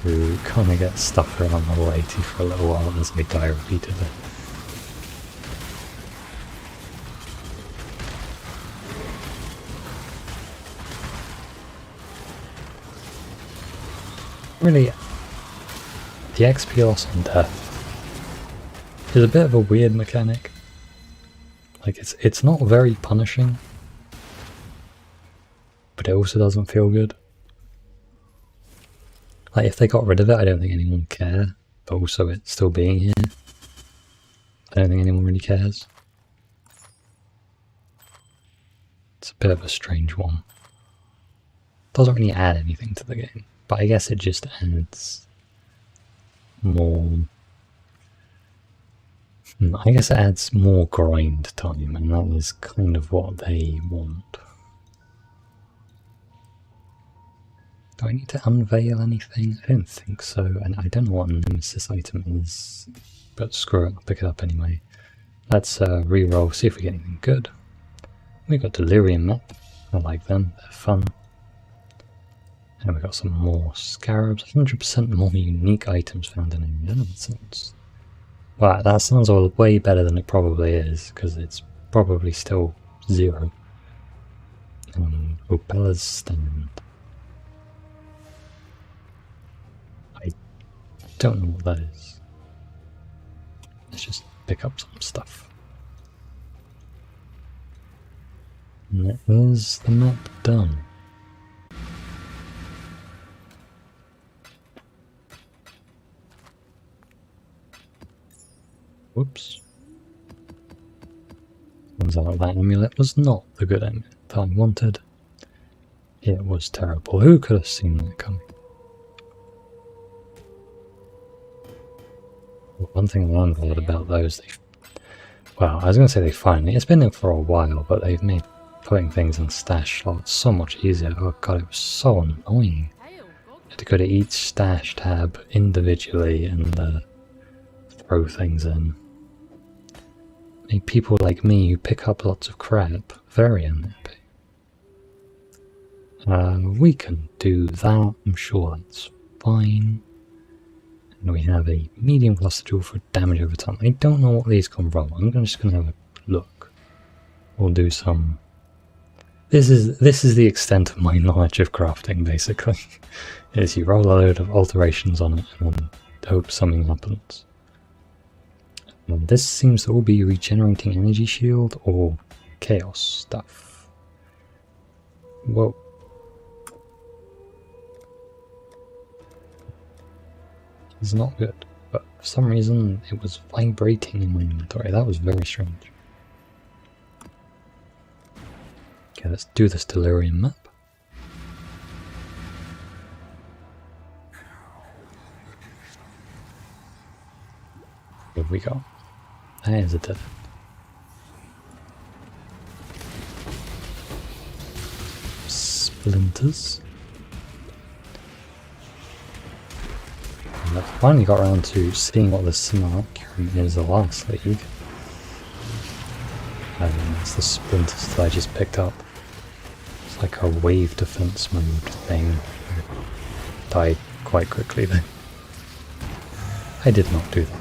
who kind of get stuck around level 80 for a little while as they die repeatedly. Really, the XP loss on death is a bit of a weird mechanic. Like, it's not very punishing, but it also doesn't feel good. Like, if they got rid of it, I don't think anyone would care, but also it still being here, I don't think anyone really cares. It's a bit of a strange one. Doesn't really add anything to the game, but I guess it just adds more... I guess it adds more grind time, and that is kind of what they want. Do I need to unveil anything? I don't think so, and I don't know what a nemesis item is, but screw it, I'll pick it up anyway. Let's re-roll, see if we get anything good. We got Delirium map, I like them, they're fun. And we got some more scarabs, 100% more unique items found in a minute. That sounds... Well, that sounds all way better than it probably is, because it's probably still 0. Opella's stand. I don't know what that is. Let's just pick up some stuff. And is the map done? Whoops. Turns out that amulet was not the good amulet I wanted. It was terrible. Who could have seen that coming? One thing I learned a lot about those, well, I was going to say they finally, it's been in for a while, but they've made putting things in stash slots so much easier. Oh god, it was so annoying. You had to go to each stash tab individually and throw things in. Made people like me who pick up lots of crap very unhappy. We can do that, I'm sure that's fine. And we have a medium cluster tool for damage over time. I don't know what these come from. I'm just going to have a look. We'll do some... This is the extent of my knowledge of crafting, basically. Is you roll a load of alterations on it and then hope something happens. And this seems to all be regenerating energy shield or chaos stuff. Whoa. It's not good, but for some reason it was vibrating in my inventory. That was very strange. Okay, let's do this delirium map. Here we go. There's a dead end. Splinters. I finally got around to seeing what the smart is the last league. It's the splinters that I just picked up. It's like a wave defense mode thing. Died quite quickly then. I did not do that.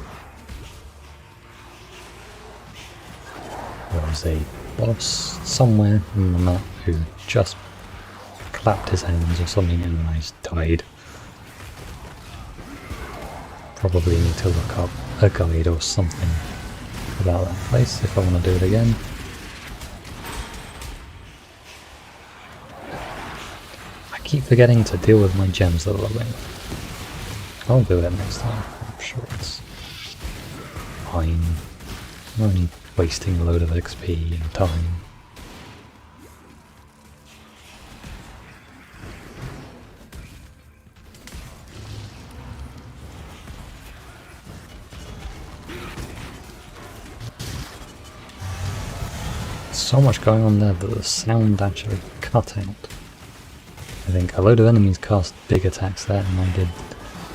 There was a boss somewhere in the map who just clapped his hands or something and I just died. Probably need to look up a guide or something about that place if I want to do it again. I keep forgetting to deal with my gems that are low. I'll do it next time, I'm sure it's fine. I'm only wasting a load of XP and time. So much going on there that the sound actually cut out. I think a load of enemies cast big attacks there and I did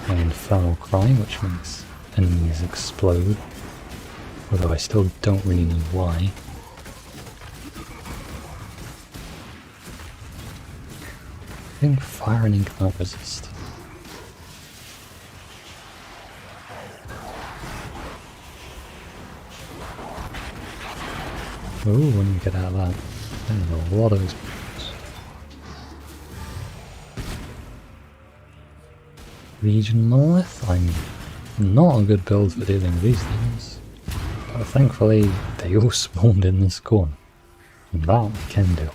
my infernal cry, which makes enemies explode. Although I still don't really know why. I think fire and ink can't resist. Ooh, when you get out of that, there's a lot of experience. Legion Monolith, I'm not a good build for dealing with these things. But thankfully, they all spawned in this corner. And that I can deal with.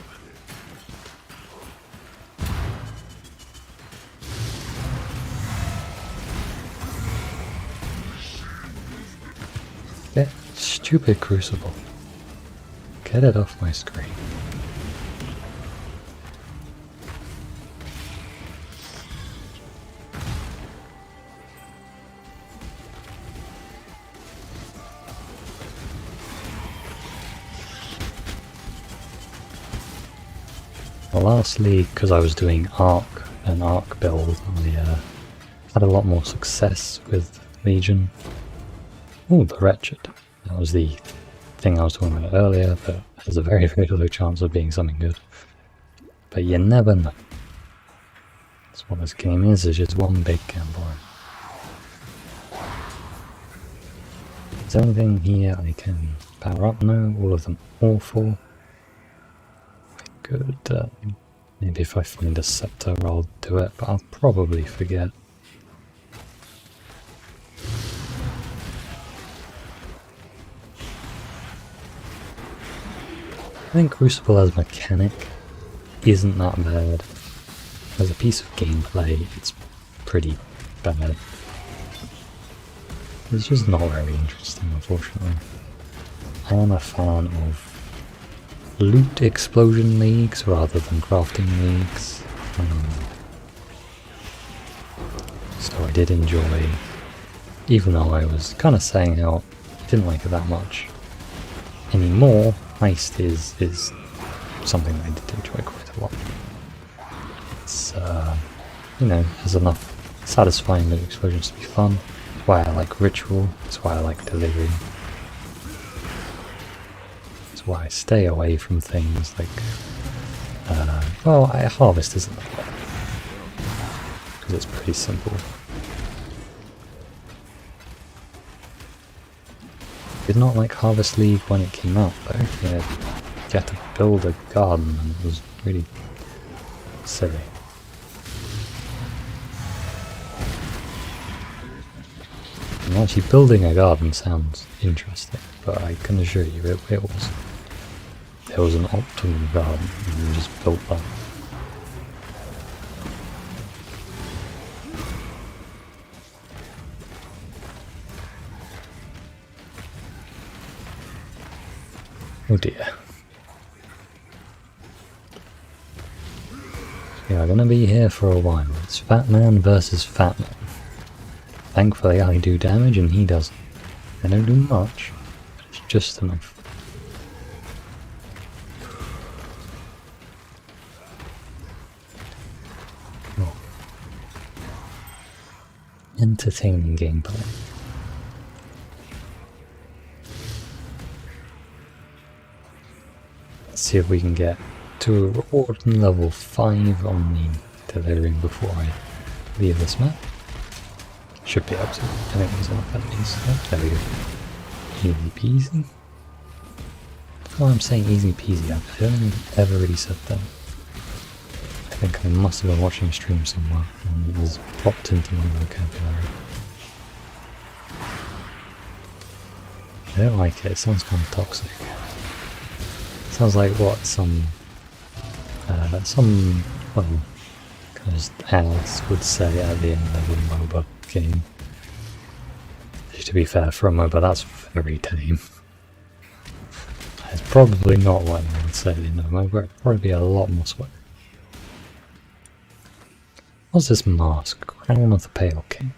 Get stupid crucible. Get it off my screen. Well, lastly, because I was doing an arc build, I had a lot more success with Legion. Oh, the Wretched. That was the thing I was talking about earlier that has a very, very low chance of being something good. But you never know. That's what this game is just one big gamble. Is there anything here I can power up? No, all of them awful. I could, maybe if I find a scepter I'll do it, but I'll probably forget. I think Crucible as a mechanic isn't that bad. As a piece of gameplay, it's pretty bad. It's just not very interesting, unfortunately. I am a fan of loot explosion leagues rather than crafting leagues. So I did enjoy, even though I was kind of saying how I didn't like it that much anymore, Heist is something I did enjoy quite a lot. It's, you know, has enough satisfying loot explosions to be fun. That's why I like Ritual, that's why I like Delivery. That's why I stay away from things like, well, Harvest isn't like that, because it's pretty simple. Did not like Harvest League when it came out though. You had to build a garden and it was really silly. And actually building a garden sounds interesting, but I can assure you it was. There was an optimal garden and you just built that. Oh dear. We are going to be here for a while. It's Fat Man versus Fat Man. Thankfully I do damage and he doesn't. I don't do much, but it's just enough. Oh. Entertaining gameplay. Let's see if we can get to a reward in level 5 on the delirium before I leave this map. Should be able to. I think there's enough enemies. Oh, there we go. Easy peasy. Oh, I'm saying easy peasy. I don't think I've ever really said that. I think I must have been watching a stream somewhere and it was popped into my vocabulary. I don't like it. It sounds kind of toxic. Sounds like what some well, kind of ads would say at the end of a MOBA game. To be fair, for a MOBA that's very tame. It's probably not what I would say at the end of a MOBA, it'd probably be a lot more sweat. What's this mask? Crown of the Pale King.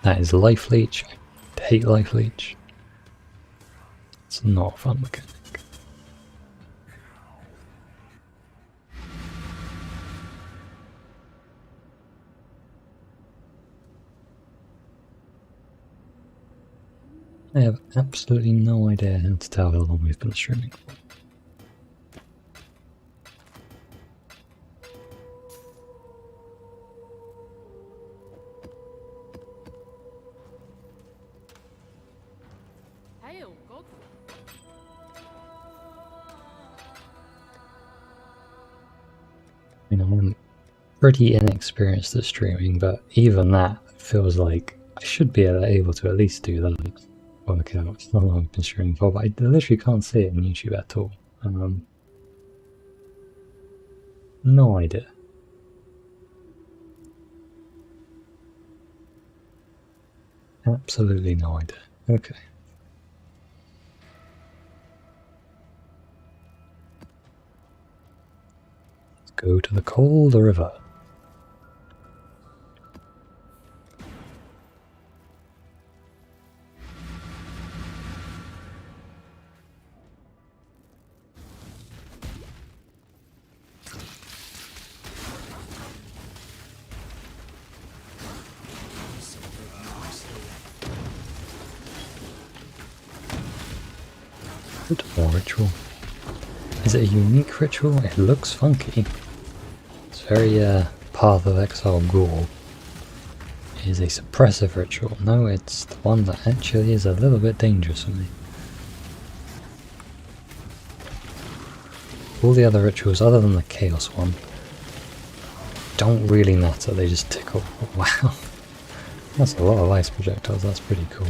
That is Life Leech. I hate Life Leech. It's not a fun mechanic. I have absolutely no idea how to tell how long we've been streaming for. I mean, I'm pretty inexperienced at streaming, but even that feels like I should be able to at least do that. Work out. It's not long I've been streaming for, but I literally can't see it on YouTube at all. No idea. Absolutely no idea. Okay. Let's go to the cold river. More ritual. Is it a unique ritual? It looks funky. It's very Path of Exile Ghoul. It is a suppressive ritual. No, it's the one that actually is a little bit dangerous for me. All the other rituals, other than the Chaos one, don't really matter. They just tickle. Wow. That's a lot of ice projectiles. That's pretty cool.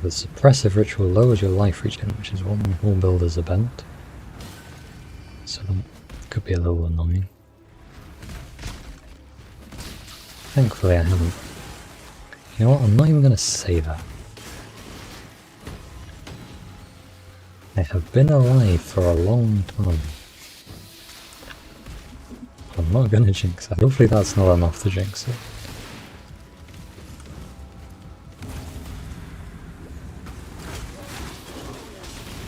the suppressive ritual lowers your life regen, which is what all builders are about. So that could be a little annoying. Thankfully I haven't. You know what, I'm not even going to say that. I have been alive for a long time. I'm not going to jinx it. Hopefully that's not enough to jinx it.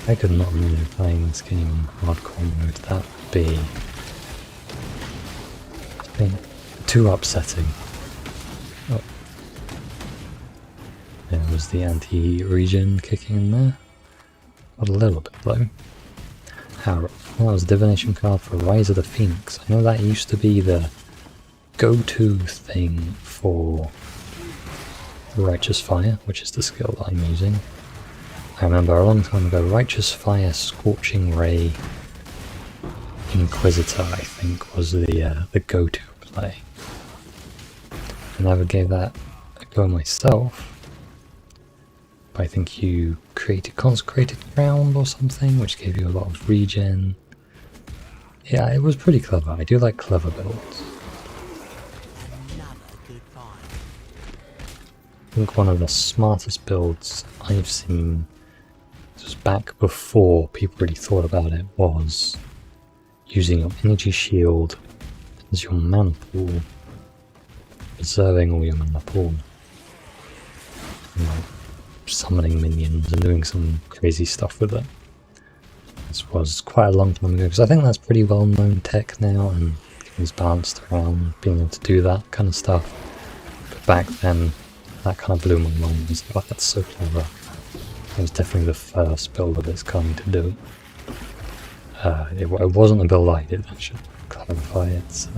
I could not imagine playing this game in hardcore mode. That would be too upsetting. Oh. There was the anti-regen kicking in there. Got a little bit low. That was a divination card for Rise of the Phoenix. I know that used to be the go-to thing for Righteous Fire, which is the skill that I'm using. I remember a long time ago, Righteous Fire, Scorching Ray, Inquisitor, I think, was the go-to play. I never gave that a go myself, but I think you created Consecrated Ground or something, which gave you a lot of regen. Yeah, it was pretty clever. I do like clever builds. I think one of the smartest builds I've seen, just back before people really thought about it, was using your energy shield as your mana pool, preserving all your mana pool, and like summoning minions and doing some crazy stuff with it. This was quite a long time ago, because I think that's pretty well known tech now, and it's balanced around being able to do that kind of stuff. But back then, that kind of blew my mind. I was like, oh, that's so clever. It was definitely the first build of its kind to do it. It wasn't a build I did, I should clarify. It's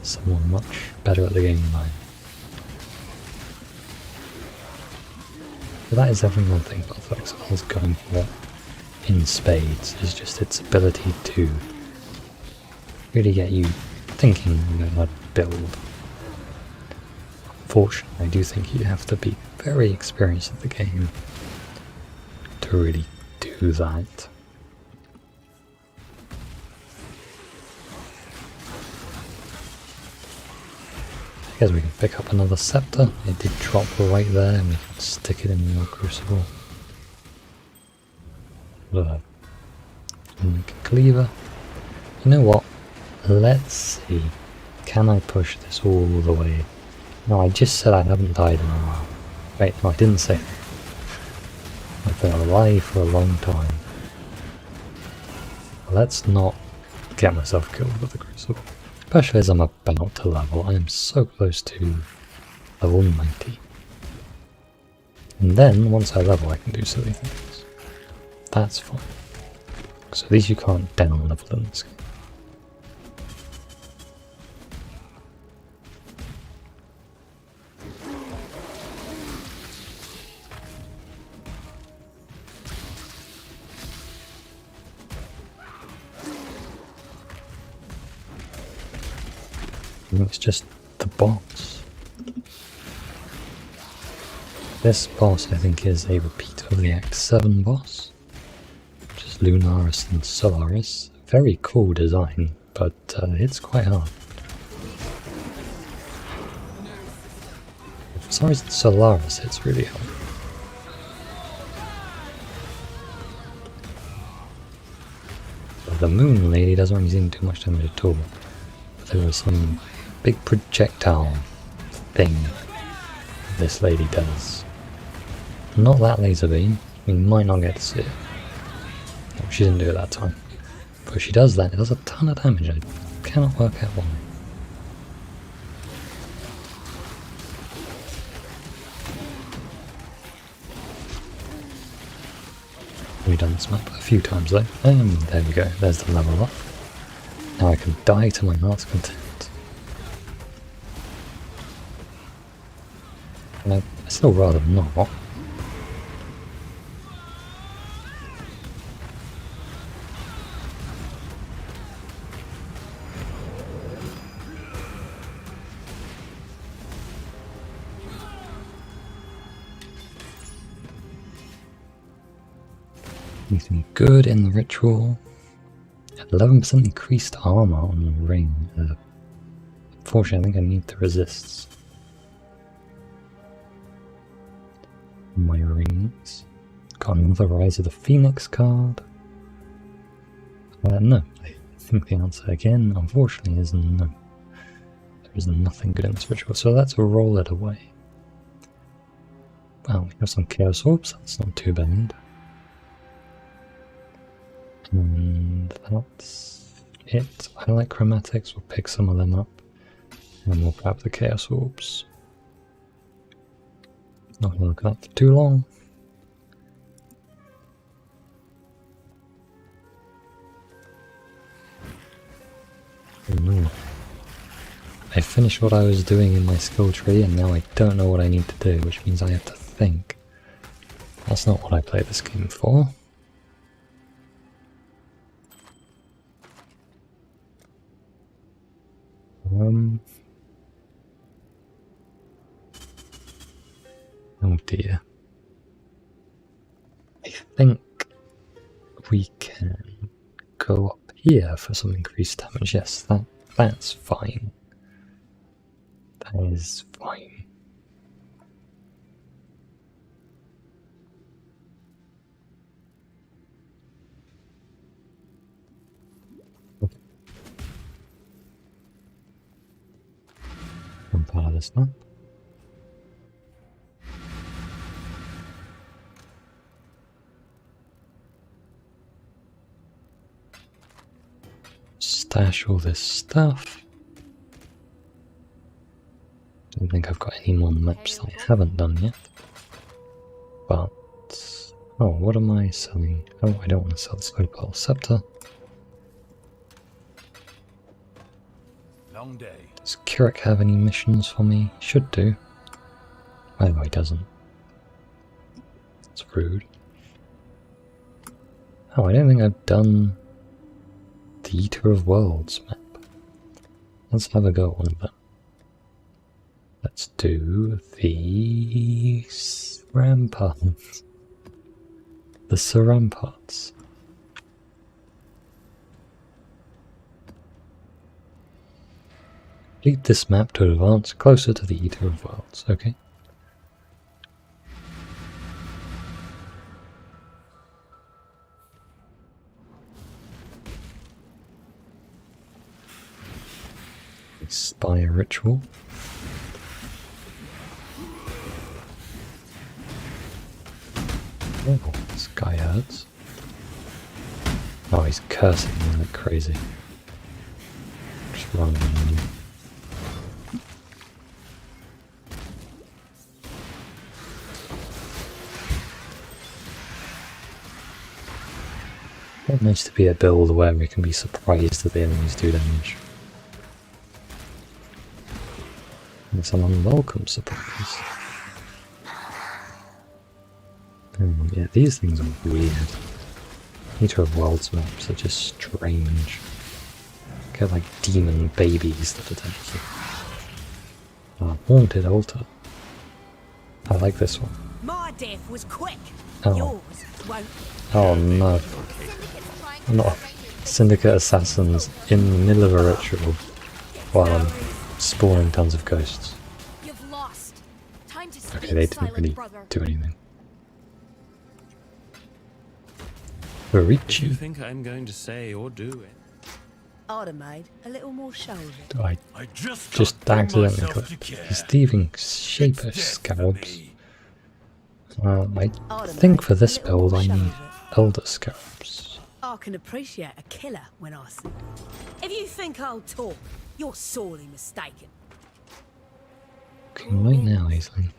someone much better at the game than I am. But that is definitely one thing Path of Exile is going for in spades, is just its ability to really get you thinking about how to build. Unfortunately, I do think you have to be very experienced at the game to really do that. I guess we can pick up another scepter. It did drop right there, and we can stick it in the crucible. Make a cleaver. You know what? Let's see. Can I push this all the way? No, I just said I haven't died in a while. Wait, no, I didn't say that. I've been alive for a long time. Let's not get myself killed with the crucible. Especially as I'm about to level. I am so close to level 90. And then, once I level, I can do silly things. That's fine. So at least you can't down level in this game. It's just the boss. This boss, I think, is a repeat of the Act 7 boss, which is Lunaris and Solaris. Very cool design, but it's quite hard. For some reason, Solaris hits really hard. But the Moon Lady doesn't really seem to do much damage at all. But there was some big projectile thing this lady does. Not that laser beam. We might not get to see it. No, she didn't do it that time. But she does that. It does a ton of damage. I cannot work out why. We've done this map a few times though. There we go. There's the level up. Now I can die to my heart's content. And I still rather not. Anything good in the ritual? 11% increased armor on the ring. Unfortunately, I think I need the resists. My rings. Got another Rise of the Phoenix card. No. I think the answer again, unfortunately, is no. There is nothing good in this ritual, so let's roll it away. Well, we have some Chaos Orbs, that's not too bad. And that's it. I like chromatics, we'll pick some of them up. And we'll grab the Chaos Orbs. Not gonna look at that for too long. Oh no. I finished what I was doing in my skill tree and now I don't know what I need to do, which means I have to think. That's not what I play this game for. Oh dear. I think we can go up here for some increased damage. Yes, that's fine. That is fine. I'm part of this map. Stash all this stuff. Don't think I've got any more maps that I haven't done yet. But oh, what am I selling? Oh, I don't want to sell the Solar Scepter. Long day. Does Kirik have any missions for me? Should do. Oh, no, he doesn't. It's rude. Oh, I don't think I've done the Eater of Worlds map. Let's have a go at one of them. Let's do the ramparts. The ramparts. Complete this map to advance closer to the Eater of Worlds, okay? Spire ritual. Oh, this guy hurts. Oh, he's cursing me like crazy. Just run. It needs to be a build where we can be surprised that the enemies do damage. It's an unwelcome surprise. Yeah, these things are weird. Eater of Worlds maps are just strange. Get like demon babies that attack you. Haunted Altar. I like this one. My death was quick. Oh. Yours won't. Oh no. Not Syndicate assassins in the middle of a ritual while I'm spawning tons of ghosts. You've lost. Time to speak, Okay, they didn't silent really brother. do anything. If you Richu. think I'm going to say or do it. I'd have made a little more show of it. Do I I just just can't bring accidentally myself clicked? to care. He's thieving It's shaper death for scarabs. me. I think for this build I need Elder Scarabs. I can appreciate a killer when I see. If you think I'll talk, you're sorely mistaken. Looking right now, Aislinn.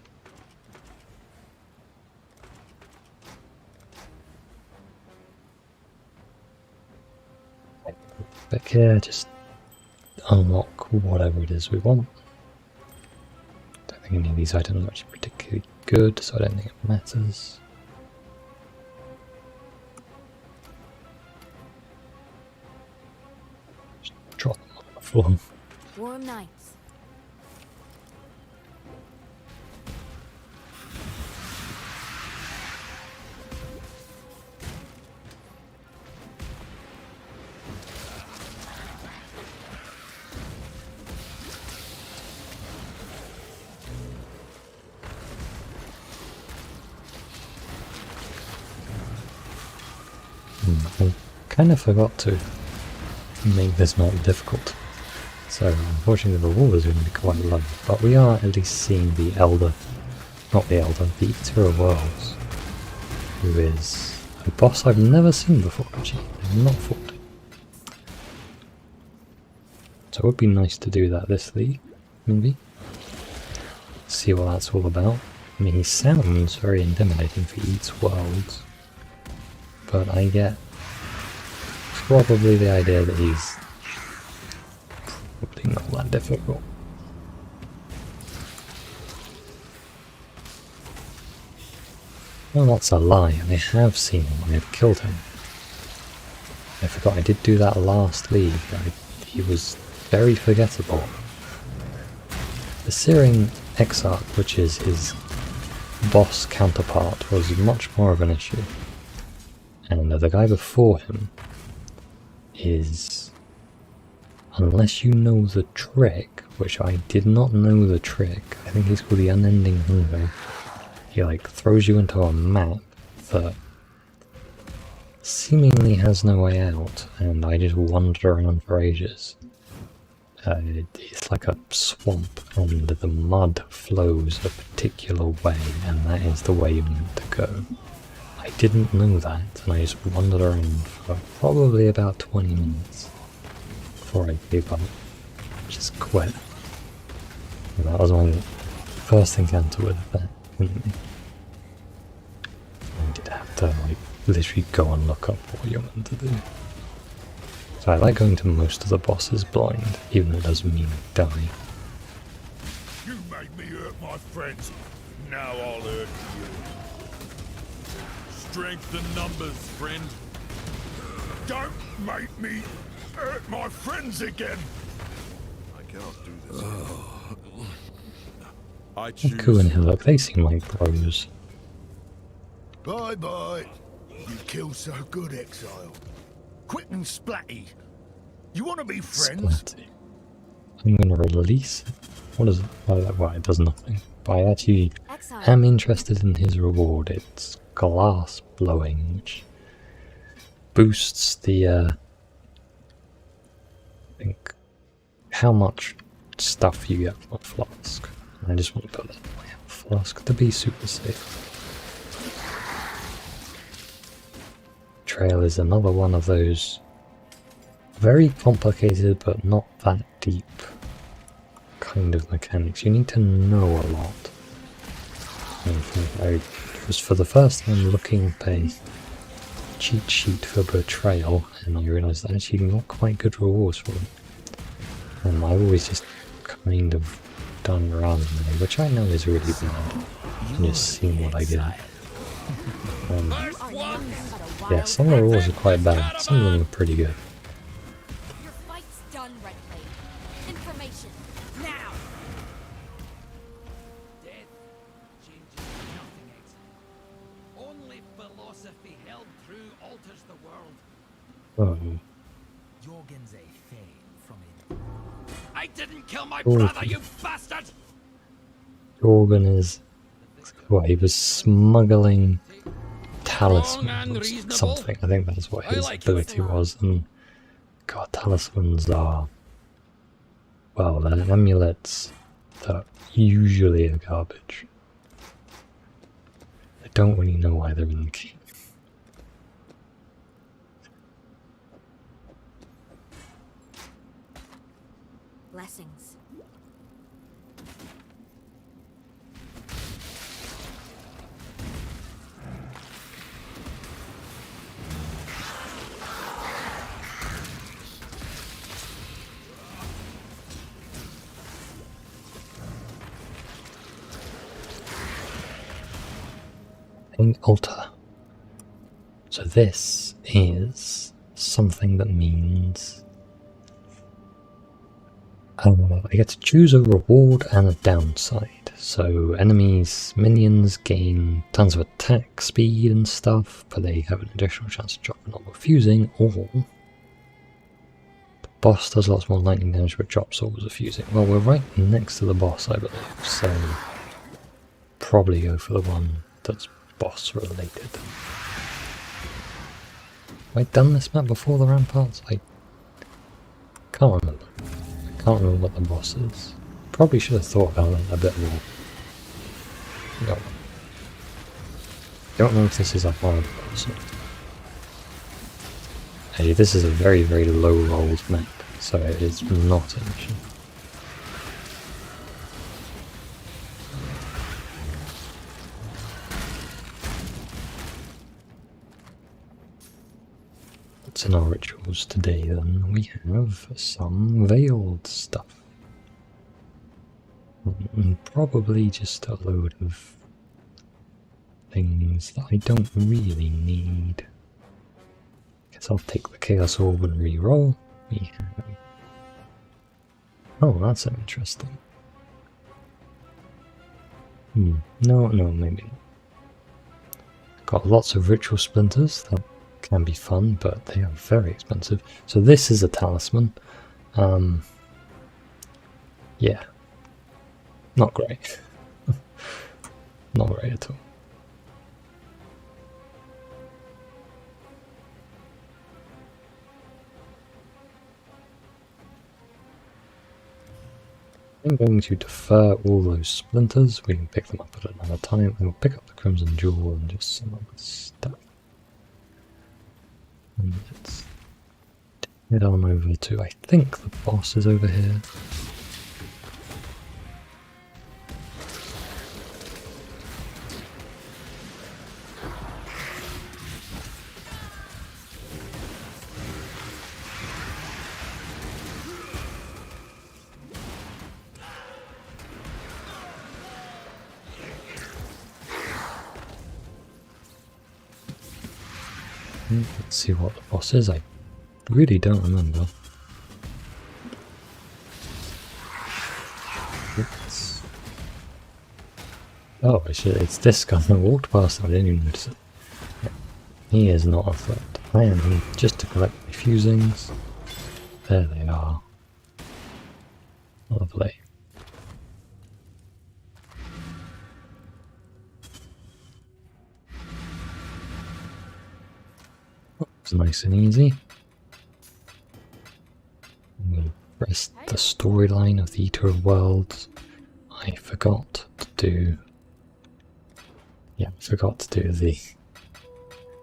Back here, just unlock whatever it is we want. Don't think any of these items are actually particularly good, so I don't think it matters. Just drop them on the floor. Warm nights. I kind of forgot to make this not difficult. So unfortunately the reward is going to be quite low, but we are at least seeing the Elder, not the Elder, the Eater of Worlds, who is a boss I've never seen before actually, I've not fought him. So it would be nice to do that this league, maybe. See what that's all about. I mean, he sounds very intimidating for Eats Worlds, but I get probably the idea that he's probably not that difficult. Well, that's a lie. I have seen him. I have killed him. I forgot I did do that last league. He was very forgettable. The Searing Exarch, which is his boss counterpart, was much more of an issue. And the guy before him is, unless you know the trick, which I did not know the trick, I think he's called the Unending Hunger. He like throws you into a map that seemingly has no way out, and I just wander around for ages. It's like a swamp, and the mud flows a particular way, and that is the way you're meant to go. I didn't know that, and I just wandered around for probably about 20 minutes before I gave up. Just quit. And that was my first encounter with that enemy. I did have to like literally go and look up what you're meant to do. So I like going to most of the bosses blind, even though it doesn't mean I die. You made me hurt my friends. Now I'll hurt you. Strength in numbers, friend. Don't make me hurt my friends again. I cannot do this. I choose. Ku and Hillock, they seem like bros. Bye bye. You kill so good, Exile. Quick and splatty. You want to be friends? Splatty. I'm going to release it. What is it? Well, it does nothing. But I actually am interested in his reward. It's glass blowing, which boosts the, I think, how much stuff you get from a flask. And I just want to put that in my flask to be super safe. Trail is another one of those very complicated but not that deep kind of mechanics. You need to know a lot. I was for the first time looking at a cheat sheet for Betrayal, and I realised that actually got quite good rewards for it. And I've always just kind of done randomly, which I know is really bad, and just seeing what I get. Yeah, some of the rules are quite bad, some of them are pretty good. Your fight's done, Red Blade. Information, now! Death changes nothing, Exile. Only philosophy held true alters the world. Oh, Jorgen's a fame from it. I didn't kill my Oh. brother, you bastard! Jorgen is... Well, he was smuggling talismans or something. I think that's what his ability was. And God, talismans are... Well, they're amulets that usually are garbage. I don't really know why they're in the game. Blessings. Altar. So this is something that means I get to choose a reward and a downside. So enemies, minions gain tons of attack speed and stuff, but they have an additional chance to drop a normal fusing, or the boss does lots more lightning damage but drops always a fusing. Well, we're right next to the boss, I believe, so probably go for the one that's boss related. I done this map before the ramparts? I can't remember. I can't remember what the boss is. Probably should have thought about it a bit more. No. Don't know if this is a hard boss. Hey, this is a very, very low rolled map, so it is not an issue. What's in our rituals today then? We have some veiled stuff. And probably just a load of things that I don't really need. Guess I'll take the Chaos Orb and re-roll. We have... Oh, that's interesting. No, maybe not. Got lots of ritual splinters that can be fun, but they are very expensive. So this is a talisman. Yeah. Not great. Not great at all. I'm going to defer all those splinters. We can pick them up at another time, and we'll pick up the Crimson Jewel and just some other stuff. And let's head on over to, I think the boss is over here. Let's see what the boss is. I really don't remember. Oh, it's this guy that walked past. I didn't even notice it. Yeah. He is not a threat. I am here just to collect my fusings. There they are. Lovely. It's nice and easy. We'll press the storyline of the Eater of Worlds. I forgot to do... Yeah, I forgot to do the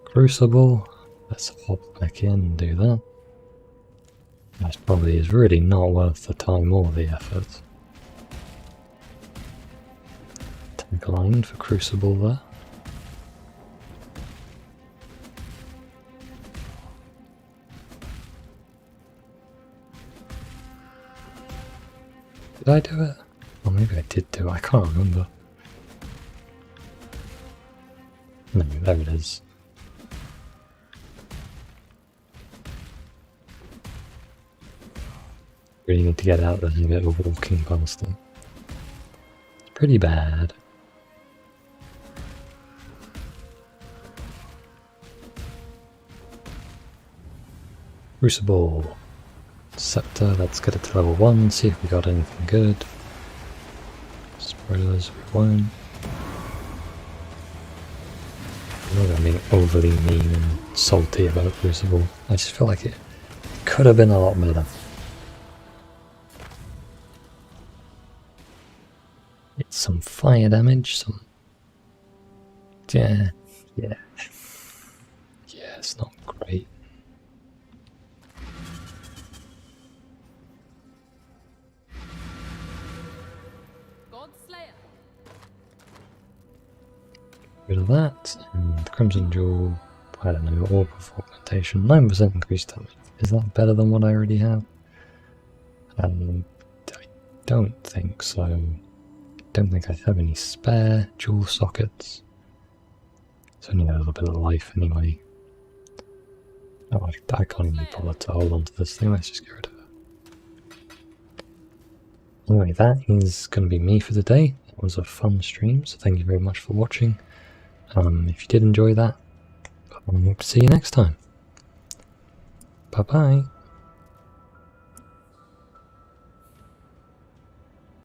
Crucible. Let's hop back in and do that. That probably is really not worth the time or the effort. Tagline for Crucible there. Did I do it? Or maybe I did do it, I can't remember. No, there it is. Really need to get out there and a bit of walking past them. It's pretty bad. Crucible. Scepter, let's get it to level 1, see if we got anything good. Spoilers, we won't. I'm not being overly mean and salty about Crucible. I just feel like it could have been a lot better. It's some fire damage, some... Yeah, it's not great. Rid of that, and the Crimson Jewel, I don't know, Orb of Augmentation, 9% increased damage. Is that better than what I already have? I don't think so. I don't think I have any spare jewel sockets. It's only a little bit of life anyway. Oh, I can't even bother to hold on to this thing, let's just get rid of it. Anyway, that is going to be me for today. It was a fun stream, so thank you very much for watching. If you did enjoy that, I hope to see you next time. Bye bye.